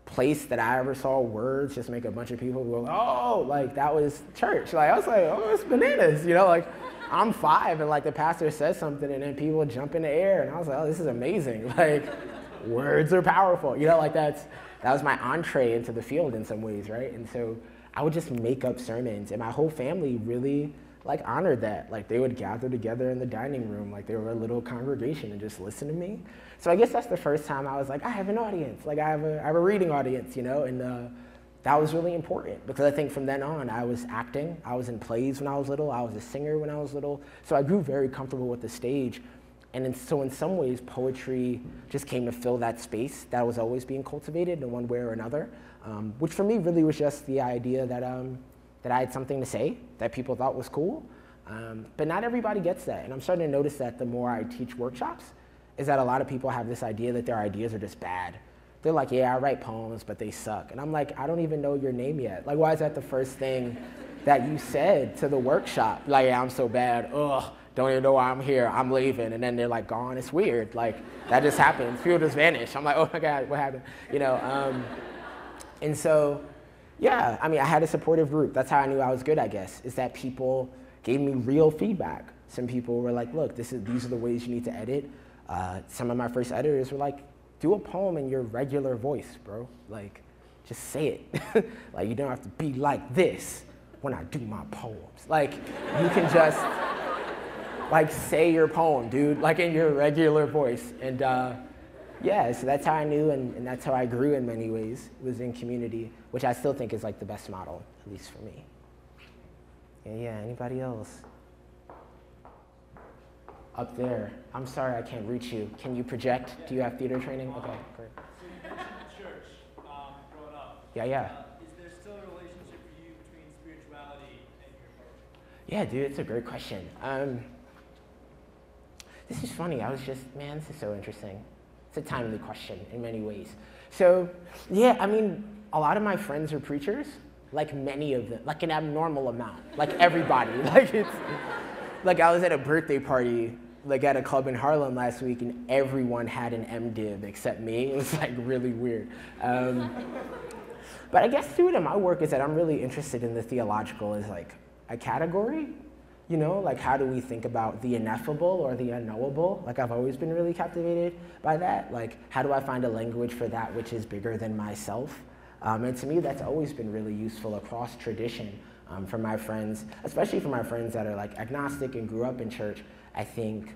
Speaker 1: place that I ever saw words just make a bunch of people go, oh, like that was church. Like I was like, oh, it's bananas, you know, like I'm 5 and like the pastor says something and then people jump in the air and I was like, oh, this is amazing. Like words are powerful, you know, like that was my entree into the field in some ways, right? And so I would just make up sermons and my whole family really like honored that. Like they would gather together in the dining room, like they were a little congregation and just listen to me. So I guess that's the first time I was like, I have an audience, like I have a reading audience, you know, and that was really important because I think from then on I was acting, I was in plays when I was little, I was a singer when I was little, so I grew very comfortable with the stage. And so in some ways poetry just came to fill that space that was always being cultivated in one way or another, which for me really was just the idea that I had something to say that people thought was cool. But not everybody gets that. And I'm starting to notice that the more I teach workshops, is that a lot of people have this idea that their ideas are just bad. They're like, yeah, I write poems, but they suck. And I'm like, I don't even know your name yet. Like, why is that the first thing that you said to the workshop? Like, yeah, I'm so bad. Ugh, don't even know why I'm here. I'm leaving. And then they're like gone. It's weird. Like, that just happens. People just vanish. I'm like, oh my God, what happened? You know, and so, yeah, I mean, I had a supportive group. That's how I knew I was good, I guess, is that people gave me real feedback. Some people were like, look, these are the ways you need to edit. Some of my first editors were like, do a poem in your regular voice, bro. Like, just say it. Like, you don't have to be like this when I do my poems. Like, you can just, like, say your poem, dude, like in your regular voice. And yeah, so that's how I knew, and that's how I grew in many ways, was in community, which I still think is like the best model, at least for me. Yeah, anybody else? Up there. I'm sorry I can't reach you. Can you project? Do you have theater training? Okay, great.
Speaker 4: So you mentioned church growing up.
Speaker 1: Yeah.
Speaker 4: Is there still a relationship for you between spirituality and your poetry?
Speaker 1: Yeah, dude, it's a great question. This is funny. I was just, man, this is so interesting. It's a timely question in many ways. So, yeah, I mean, a lot of my friends are preachers, like many of them, like an abnormal amount, like everybody. Like it's, like I was at a birthday party, like at a club in Harlem last week, and everyone had an MDiv except me. It was like really weird. But I guess through it in my work is that I'm really interested in the theological as like a category. You know, like how do we think about the ineffable or the unknowable? Like I've always been really captivated by that. Like how do I find a language for that which is bigger than myself? And to me, that's always been really useful across tradition for my friends, especially for my friends that are like agnostic and grew up in church. I think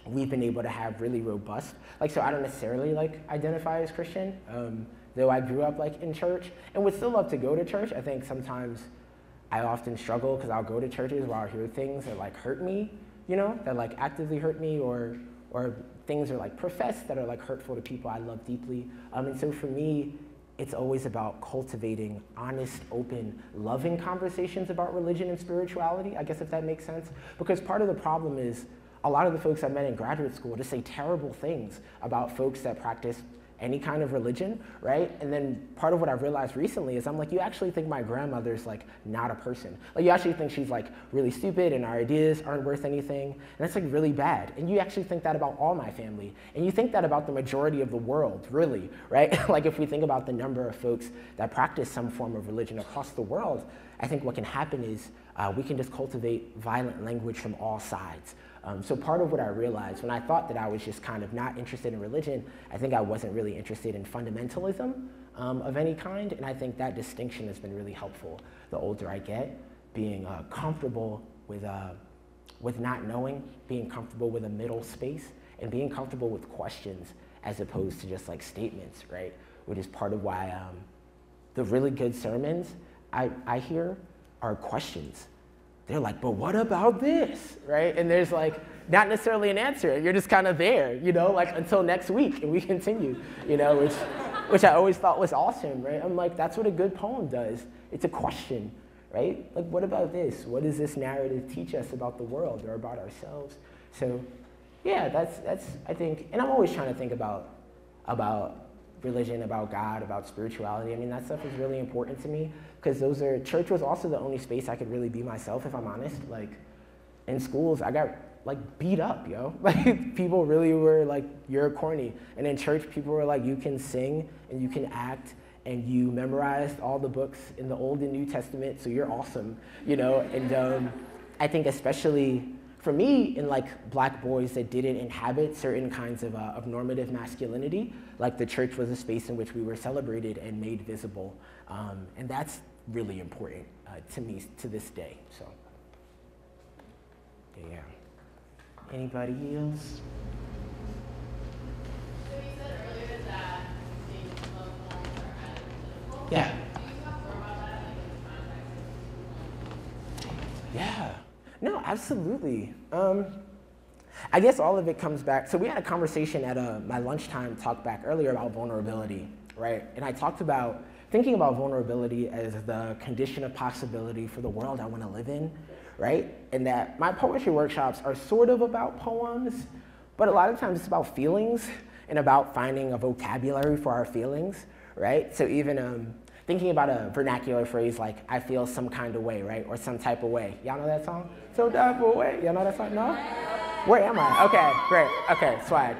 Speaker 1: we've been able to have really robust, like, so I don't necessarily like identify as Christian, though I grew up like in church and would still love to go to church. I think sometimes I often struggle because I'll go to churches where I'll hear things that like hurt me, you know, that like actively hurt me, or things are like professed that are like hurtful to people I love deeply. And so for me, it's always about cultivating honest, open, loving conversations about religion and spirituality, I guess if that makes sense. Because part of the problem is a lot of the folks I met in graduate school just say terrible things about folks that practice any kind of religion, right? And then part of what I've realized recently is I'm like, you actually think my grandmother's like not a person. Like you actually think she's like really stupid and our ideas aren't worth anything. And that's like really bad. And you actually think that about all my family. And you think that about the majority of the world, really, right? Like if we think about the number of folks that practice some form of religion across the world, I think what can happen is we can just cultivate violent language from all sides. So part of what I realized when I thought that I was just kind of not interested in religion, I think I wasn't really interested in fundamentalism of any kind, and I think that distinction has been really helpful the older I get, being comfortable with not knowing, being comfortable with a middle space, and being comfortable with questions as opposed to just like statements, right? Which is part of why the really good sermons I hear are questions. They're like, but what about this, right? And there's like, not necessarily an answer. You're just kind of there, you know, like until next week, and we continue, you know, which I always thought was awesome, right? I'm like, that's what a good poem does. It's a question, right? Like, what about this? What does this narrative teach us about the world or about ourselves? So, yeah, that's I think, and I'm always trying to think about religion, about God, about spirituality. I mean, that stuff is really important to me because church was also the only space I could really be myself, if I'm honest. Like, in schools, I got, like, beat up, yo. Like, people really were like, you're corny. And in church, people were like, you can sing and you can act and you memorized all the books in the Old and New Testament, so you're awesome, you know? And I think especially for me, in like black boys that didn't inhabit certain kinds of normative masculinity, like the church was a space in which we were celebrated and made visible. And that's really important to me to this day, so. Yeah. Anybody else?
Speaker 4: So you said earlier that things love poems are added to the book.
Speaker 1: Yeah.
Speaker 4: Do you talk more about that, like in the context of
Speaker 1: Yeah. No, absolutely. I guess all of it comes back. So we had a conversation at my lunchtime talk back earlier about vulnerability, right? And I talked about thinking about vulnerability as the condition of possibility for the world I want to live in, right? And that my poetry workshops are sort of about poems, but a lot of times it's about feelings and about finding a vocabulary for our feelings, right? So even thinking about a vernacular phrase like, I feel some kind of way, right? Or some type of way. Y'all know that song? Some type of way. Y'all know that song? No? Where am I? Okay, great. Okay, swag.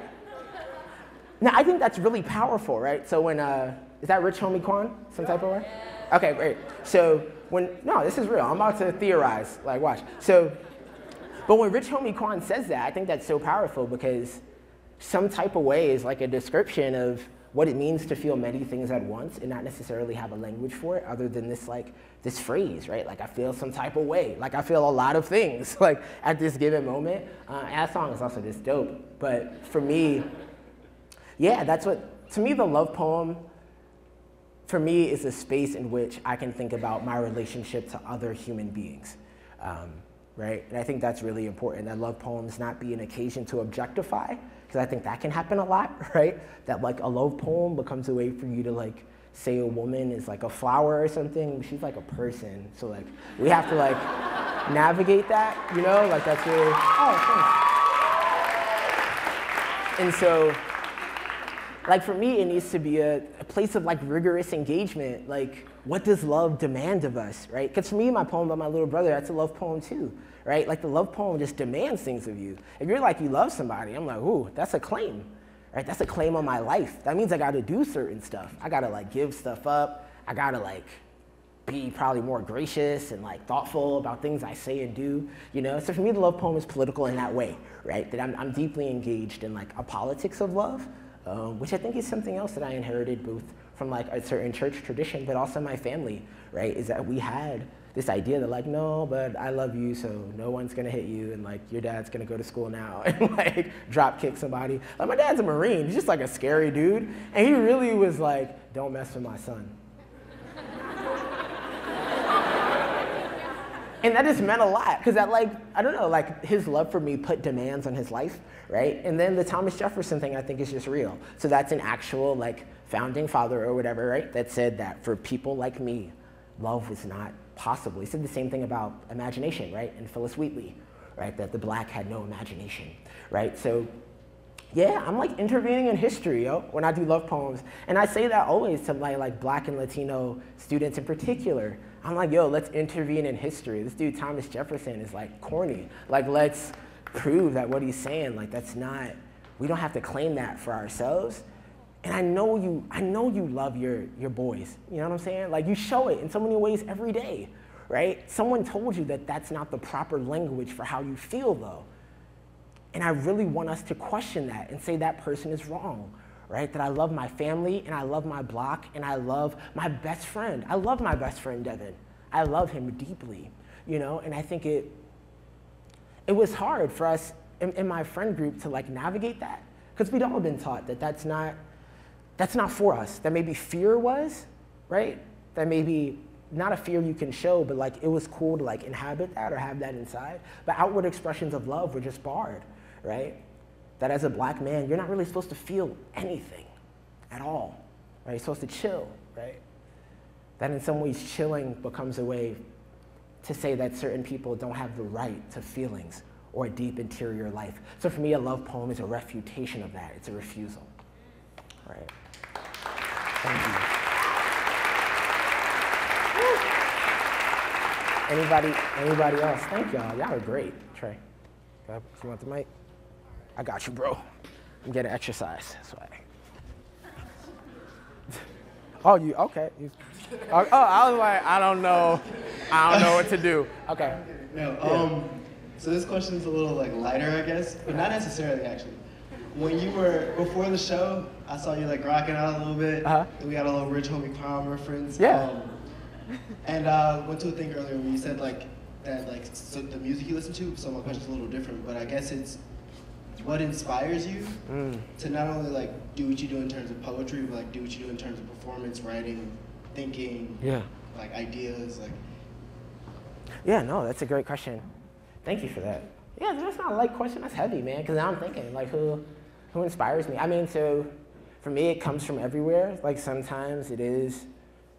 Speaker 1: Now, I think that's really powerful, right? So when, is that Rich Homie Quan? Some type of way? Okay, great. So no, this is real. I'm about to theorize, like watch. So, but when Rich Homie Quan says that, I think that's so powerful because some type of way is like a description of what it means to feel many things at once and not necessarily have a language for it other than this phrase, right? Like I feel some type of way, like I feel a lot of things like at this given moment. And that song is also just dope. But for me, yeah, to me the love poem, for me is a space in which I can think about my relationship to other human beings, right? And I think that's really important, that love poems not be an occasion to objectify, because I think that can happen a lot, right? That like a love poem becomes a way for you to like say a woman is like a flower or something. She's like a person, so like we have to like navigate that, you know, like that's really, and so, like for me, it needs to be a place of like rigorous engagement. Like, what does love demand of us, right? Because for me, my poem about my little brother, that's a love poem too, right? Like the love poem just demands things of you. If you're like, you love somebody, I'm like, ooh, that's a claim, right? That's a claim on my life. That means I gotta do certain stuff. I gotta like give stuff up. I gotta like be probably more gracious and like thoughtful about things I say and do, you know? So for me, the love poem is political in that way, right? That I'm deeply engaged in like a politics of love, which I think is something else that I inherited both from like a certain church tradition, but also my family, right? Is that we had this idea that like, no, but I love you, so no one's gonna hit you, and like your dad's gonna go to school now and like drop kick somebody. Like my dad's a Marine, he's just like a scary dude, and he really was like, don't mess with my son. And that just meant a lot, because that like, I don't know, like his love for me put demands on his life, right? And then the Thomas Jefferson thing I think is just real. So that's an actual like founding father or whatever, right? That said that for people like me, love was not possible. He said the same thing about imagination, right? And Phyllis Wheatley, right? That the black had no imagination, right? So yeah, I'm like intervening in history, yo, when I do love poems. And I say that always to my like black and Latino students in particular. I'm like, yo, let's intervene in history. This dude, Thomas Jefferson, is like corny. Like, let's prove that what he's saying, like that's not, we don't have to claim that for ourselves. And I know you love your boys, you know what I'm saying? Like you show it in so many ways every day, right? Someone told you that that's not the proper language for how you feel though. And I really want us to question that and say that person is wrong, right? That I love my family and I love my block and I love my best friend. I love my best friend, Devin. I love him deeply, you know? And I think it was hard for us in my friend group to like navigate that, because we'd all been taught that that's not for us. That maybe fear was, right? That maybe not a fear you can show, but like it was cool to like inhabit that or have that inside. But outward expressions of love were just barred, right? That as a black man, you're not really supposed to feel anything at all, right? You're supposed to chill, right? That in some ways chilling becomes a way to say that certain people don't have the right to feelings or a deep interior life. So for me, a love poem is a refutation of that. It's a refusal, right? Thank you. Anybody else? Thank y'all. Y'all are great. Trey, you want the mic? I got you, bro. I'm getting exercise. That's why. Oh, you okay? I was like, I don't know what to do. Okay.
Speaker 5: No, so this question is a little like lighter, I guess, but not necessarily actually. When you were before the show, I saw you like rocking out a little bit. We got a little Rich Homie Palm reference.
Speaker 1: Yeah.
Speaker 5: And went to a thing earlier where you said like that like so the music you listen to. So my question's a little different, but I guess it's what inspires you to not only like do what you do in terms of poetry, but like do what you do in terms of performance, writing, thinking, like ideas, like.
Speaker 1: Yeah, no, that's a great question. Thank you for that. Yeah, that's not a light question. That's heavy, man. Because now I'm thinking like who inspires me. I mean, so for me, it comes from everywhere. Like sometimes it is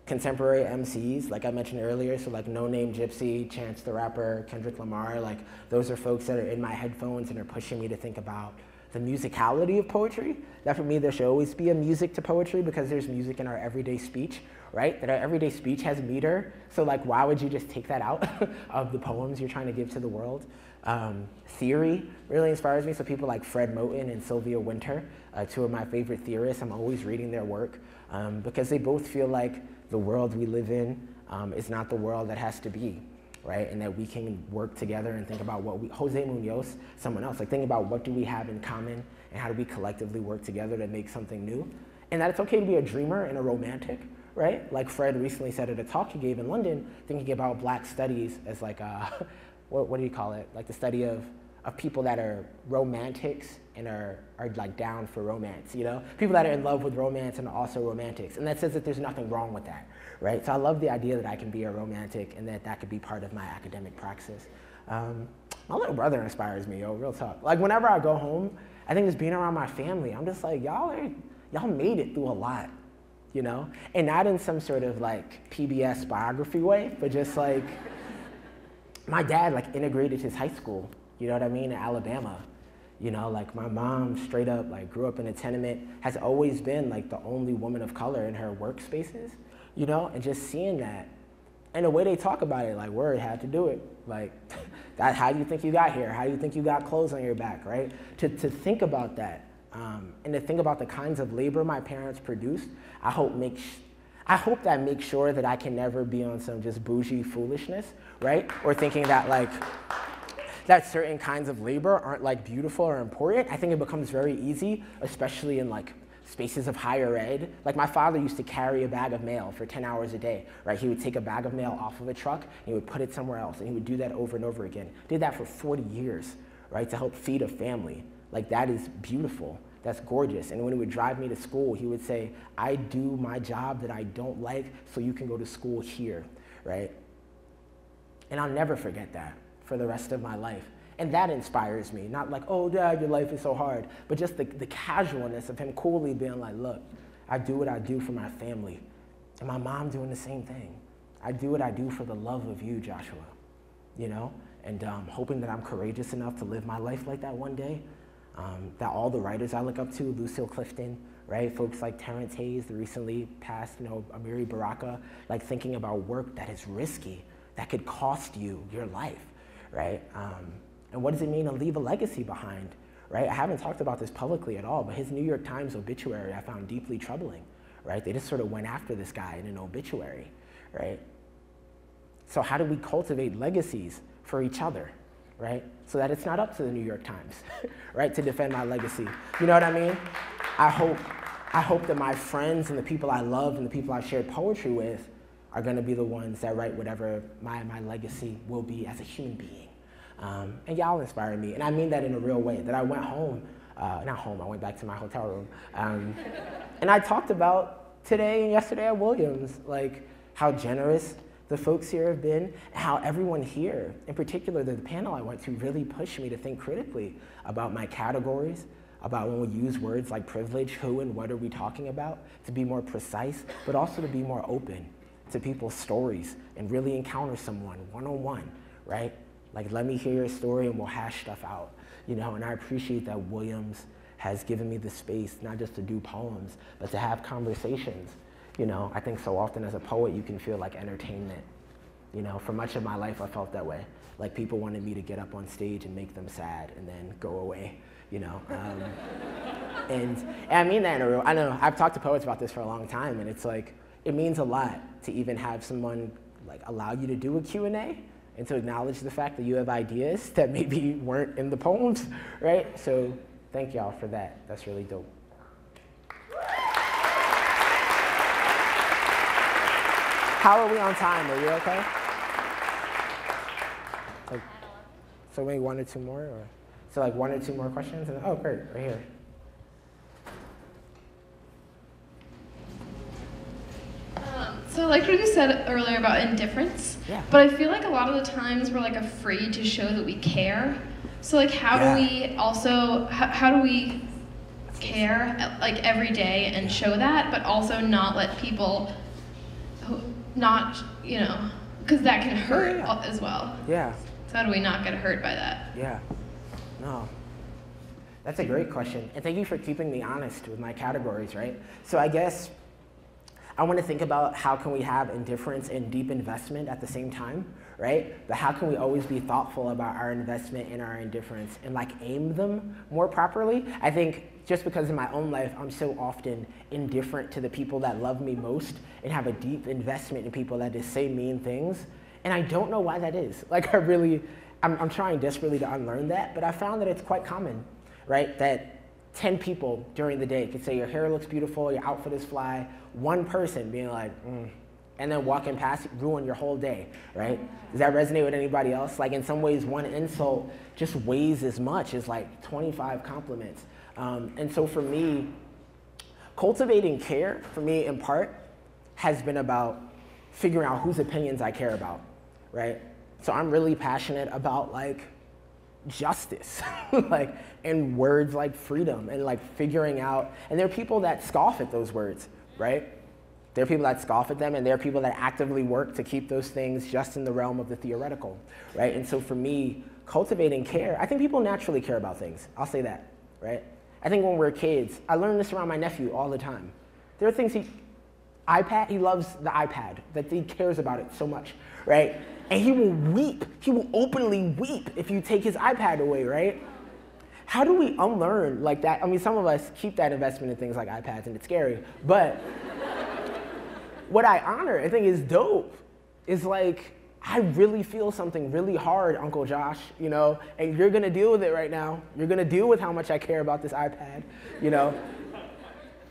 Speaker 1: contemporary MCs, like I mentioned earlier, so like No Name Gypsy, Chance the Rapper, Kendrick Lamar, like those are folks that are in my headphones and are pushing me to think about the musicality of poetry. That for me, there should always be a music to poetry because there's music in our everyday speech, right? That our everyday speech has meter, so like why would you just take that out of the poems you're trying to give to the world? Theory really inspires me, so people like Fred Moten and Sylvia Wynter, two of my favorite theorists. I'm always reading their work because they both feel like the world we live in is not the world that has to be, right? And that we can work together and think about what Jose Munoz, someone else, like think about what do we have in common and how do we collectively work together to make something new? And that it's okay to be a dreamer and a romantic, right? Like Fred recently said at a talk he gave in London, thinking about Black studies as like a, what do you call it? Like the study of people that are romantics and are like down for romance, you know? People that are in love with romance and are also romantics. And that says that there's nothing wrong with that, right? So I love the idea that I can be a romantic and that could be part of my academic praxis. My little brother inspires me, yo, real talk. Like whenever I go home, I think just being around my family, I'm just like, y'all made it through a lot, you know? And not in some sort of like PBS biography way, but just like, my dad like integrated his high school, you know what I mean, in Alabama. You know, like my mom straight up like grew up in a tenement, has always been like the only woman of color in her workspaces, you know, and just seeing that. And the way they talk about it, like, word, had to do it. Like, that, how do you think you got here? How do you think you got clothes on your back, right? To think about that, and to think about the kinds of labor my parents produced, I hope that makes sure that I can never be on some just bougie foolishness, right? Or thinking that like, that certain kinds of labor aren't like beautiful or important. I think it becomes very easy, especially in like spaces of higher ed. Like my father used to carry a bag of mail for 10 hours a day, right? He would take a bag of mail off of a truck and he would put it somewhere else, and he would do that over and over again. Did that for 40 years, right? To help feed a family. Like that is beautiful, that's gorgeous. And when he would drive me to school, he would say, I do my job that I don't like so you can go to school here, right? And I'll never forget that for the rest of my life. And that inspires me, not like, oh, Dad, your life is so hard, but just the casualness of him coolly being like, look, I do what I do for my family. And my mom doing the same thing. I do what I do for the love of you, Joshua, you know? And hoping that I'm courageous enough to live my life like that one day. That all the writers I look up to, Lucille Clifton, right? Folks like Terrence Hayes, the recently passed, you know, Amiri Baraka, like thinking about work that is risky, that could cost you your life, right? And what does it mean to leave a legacy behind, right? I haven't talked about this publicly at all, but his New York Times obituary I found deeply troubling, right? They just sort of went after this guy in an obituary, right? So how do we cultivate legacies for each other, right? So that it's not up to the New York Times, right, to defend my legacy. You know what I mean? I hope that my friends and the people I love and the people I've shared poetry with are gonna be the ones that write whatever my legacy will be as a human being. And y'all inspire me, and I mean that in a real way, that I went home, not home, I went back to my hotel room, and I talked about today and yesterday at Williams, like how generous the folks here have been, and how everyone here, in particular the panel I went to, really pushed me to think critically about my categories, about when we use words like privilege, who and what are we talking about, to be more precise, but also to be more open to people's stories and really encounter someone one-on-one, right? Like, let me hear your story and we'll hash stuff out, you know? And I appreciate that Williams has given me the space, not just to do poems, but to have conversations. You know, I think so often as a poet, you can feel like entertainment. You know, for much of my life, I felt that way. Like people wanted me to get up on stage and make them sad and then go away, you know? And I mean that in a real, I know, I've talked to poets about this for a long time, and it's like, it means a lot to even have someone like allow you to do a Q&A and to acknowledge the fact that you have ideas that maybe weren't in the poems, right? So thank y'all for that. That's really dope. How are we on time? Are you okay? Like, so maybe one or two more? Or, so like one or two more questions? And, oh, great, right here.
Speaker 6: So like what you said earlier about indifference,
Speaker 1: Yeah.
Speaker 6: But I feel like a lot of the times we're like afraid to show that we care. So like how do we also, how do we care like every day and show that, but also not let people not, you know, because that can hurt as well.
Speaker 1: Yeah.
Speaker 6: So how do we not get hurt by that?
Speaker 1: Yeah. No. That's a great question. And thank you for keeping me honest with my categories, right? So I guess I want to think about how can we have indifference and deep investment at the same time, right? But how can we always be thoughtful about our investment and our indifference and like aim them more properly? I think just because in my own life, I'm so often indifferent to the people that love me most and have a deep investment in people that just say mean things. And I don't know why that is. Like I'm trying desperately to unlearn that, but I found that it's quite common, right? That 10 people during the day could say your hair looks beautiful, your outfit is fly, one person being like, and then walking past, ruin your whole day, right? Does that resonate with anybody else? Like in some ways, one insult just weighs as much as like 25 compliments. And so for me, cultivating care, for me in part, has been about figuring out whose opinions I care about, right? So I'm really passionate about like justice, like, and words like freedom and like figuring out, and there are people that scoff at those words, right? There are people that scoff at them, and there are people that actively work to keep those things just in the realm of the theoretical, right? And so for me, cultivating care, I think people naturally care about things. I'll say that, right? I think when we're kids, I learn this around my nephew all the time. There are things he loves the iPad, that he cares about it so much, right? And he will weep, he will openly weep if you take his iPad away, right? How do we unlearn like that? I mean, some of us keep that investment in things like iPads, and it's scary, but what I honor, I think is dope, is like, I really feel something really hard, Uncle Josh, you know, and you're gonna deal with it right now. You're gonna deal with how much I care about this iPad, you know?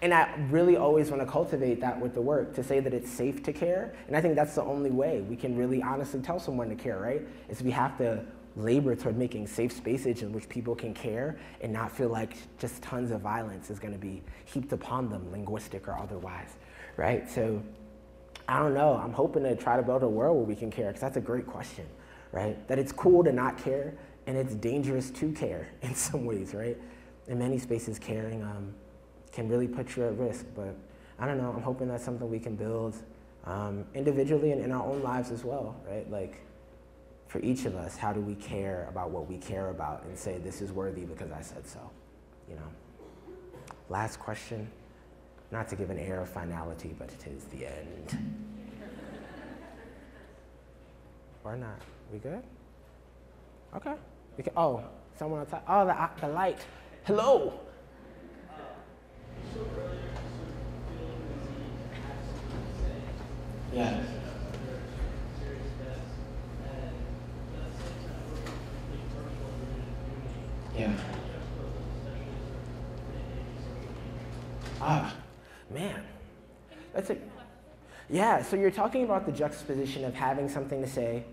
Speaker 1: And I really always wanna cultivate that with the work, to say that it's safe to care, and I think that's the only way we can really honestly tell someone to care, right? Is we have to labor toward making safe spaces in which people can care and not feel like just tons of violence is gonna be heaped upon them, linguistic or otherwise, right? So, I don't know, I'm hoping to try to build a world where we can care, because that's a great question, right? That it's cool to not care, and it's dangerous to care in some ways, right? In many spaces, caring can really put you at risk, but I don't know, I'm hoping that's something we can build individually and in our own lives as well, right? Like, for each of us, how do we care about what we care about and say, this is worthy because I said so, you know? Last question. Not to give an air of finality, but it is the end. Or not. We good? Okay. We can, oh, someone on top. Oh, the light. Hello. Yeah. Yeah. Ah. Man, that's it. Yeah, so you're talking about the juxtaposition of having something to say,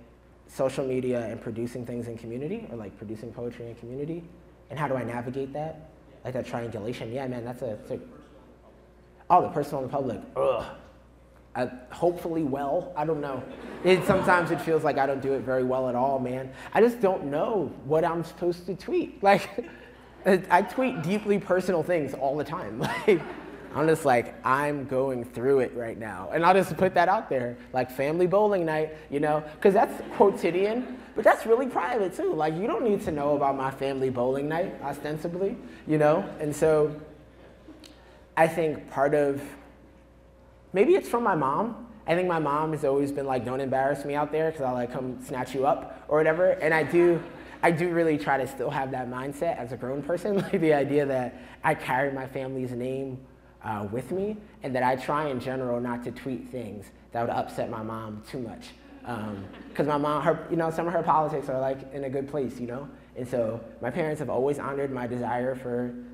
Speaker 1: social media, and producing things in community, or like producing poetry in community, and how do I navigate that? Like that triangulation. Yeah, man, that's a oh, the personal and the public. Ugh. Hopefully well, I don't know. Sometimes it feels like I don't do it very well at all, man. I just don't know what I'm supposed to tweet. Like, I tweet deeply personal things all the time. Like, I'm just like, I'm going through it right now. And I'll just put that out there, like family bowling night, you know, because that's quotidian, but that's really private too. Like, you don't need to know about my family bowling night, ostensibly, you know? And so I think part of, maybe it's from my mom. I think my mom has always been like, don't embarrass me out there because I'll like come snatch you up or whatever. And I do really try to still have that mindset as a grown person, like the idea that I carry my family's name with me, and that I try in general not to tweet things that would upset my mom too much. Because my mom, you know, some of her politics are like in a good place, you know? And so my parents have always honored my desire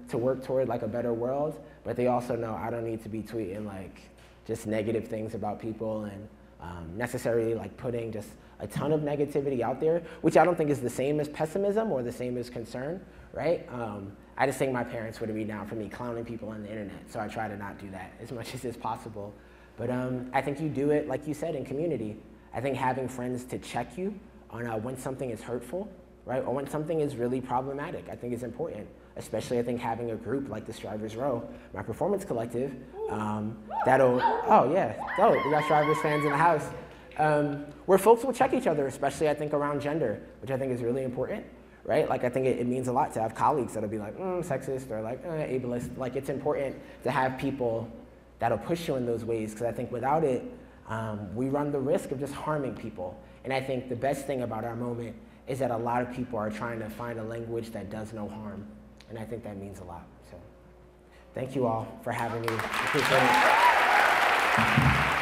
Speaker 1: to work toward like a better world, but they also know I don't need to be tweeting like just negative things about people and necessarily like putting just a ton of negativity out there, which I don't think is the same as pessimism or the same as concern, right? I just think my parents would be down for me clowning people on the internet, so I try to not do that as much as is possible. But I think you do it, like you said, in community. I think having friends to check you on when something is hurtful, right, or when something is really problematic, I think is important. Especially, I think, having a group like the Strivers Row, my performance collective, oh yeah, we got Strivers fans in the house, where folks will check each other, especially, I think, around gender, which I think is really important. Right? Like, I think it means a lot to have colleagues that'll be like, sexist, or like, ableist. Like, it's important to have people that'll push you in those ways, because I think without it, we run the risk of just harming people. And I think the best thing about our moment is that a lot of people are trying to find a language that does no harm. And I think that means a lot. So thank you all for having me. I appreciate it.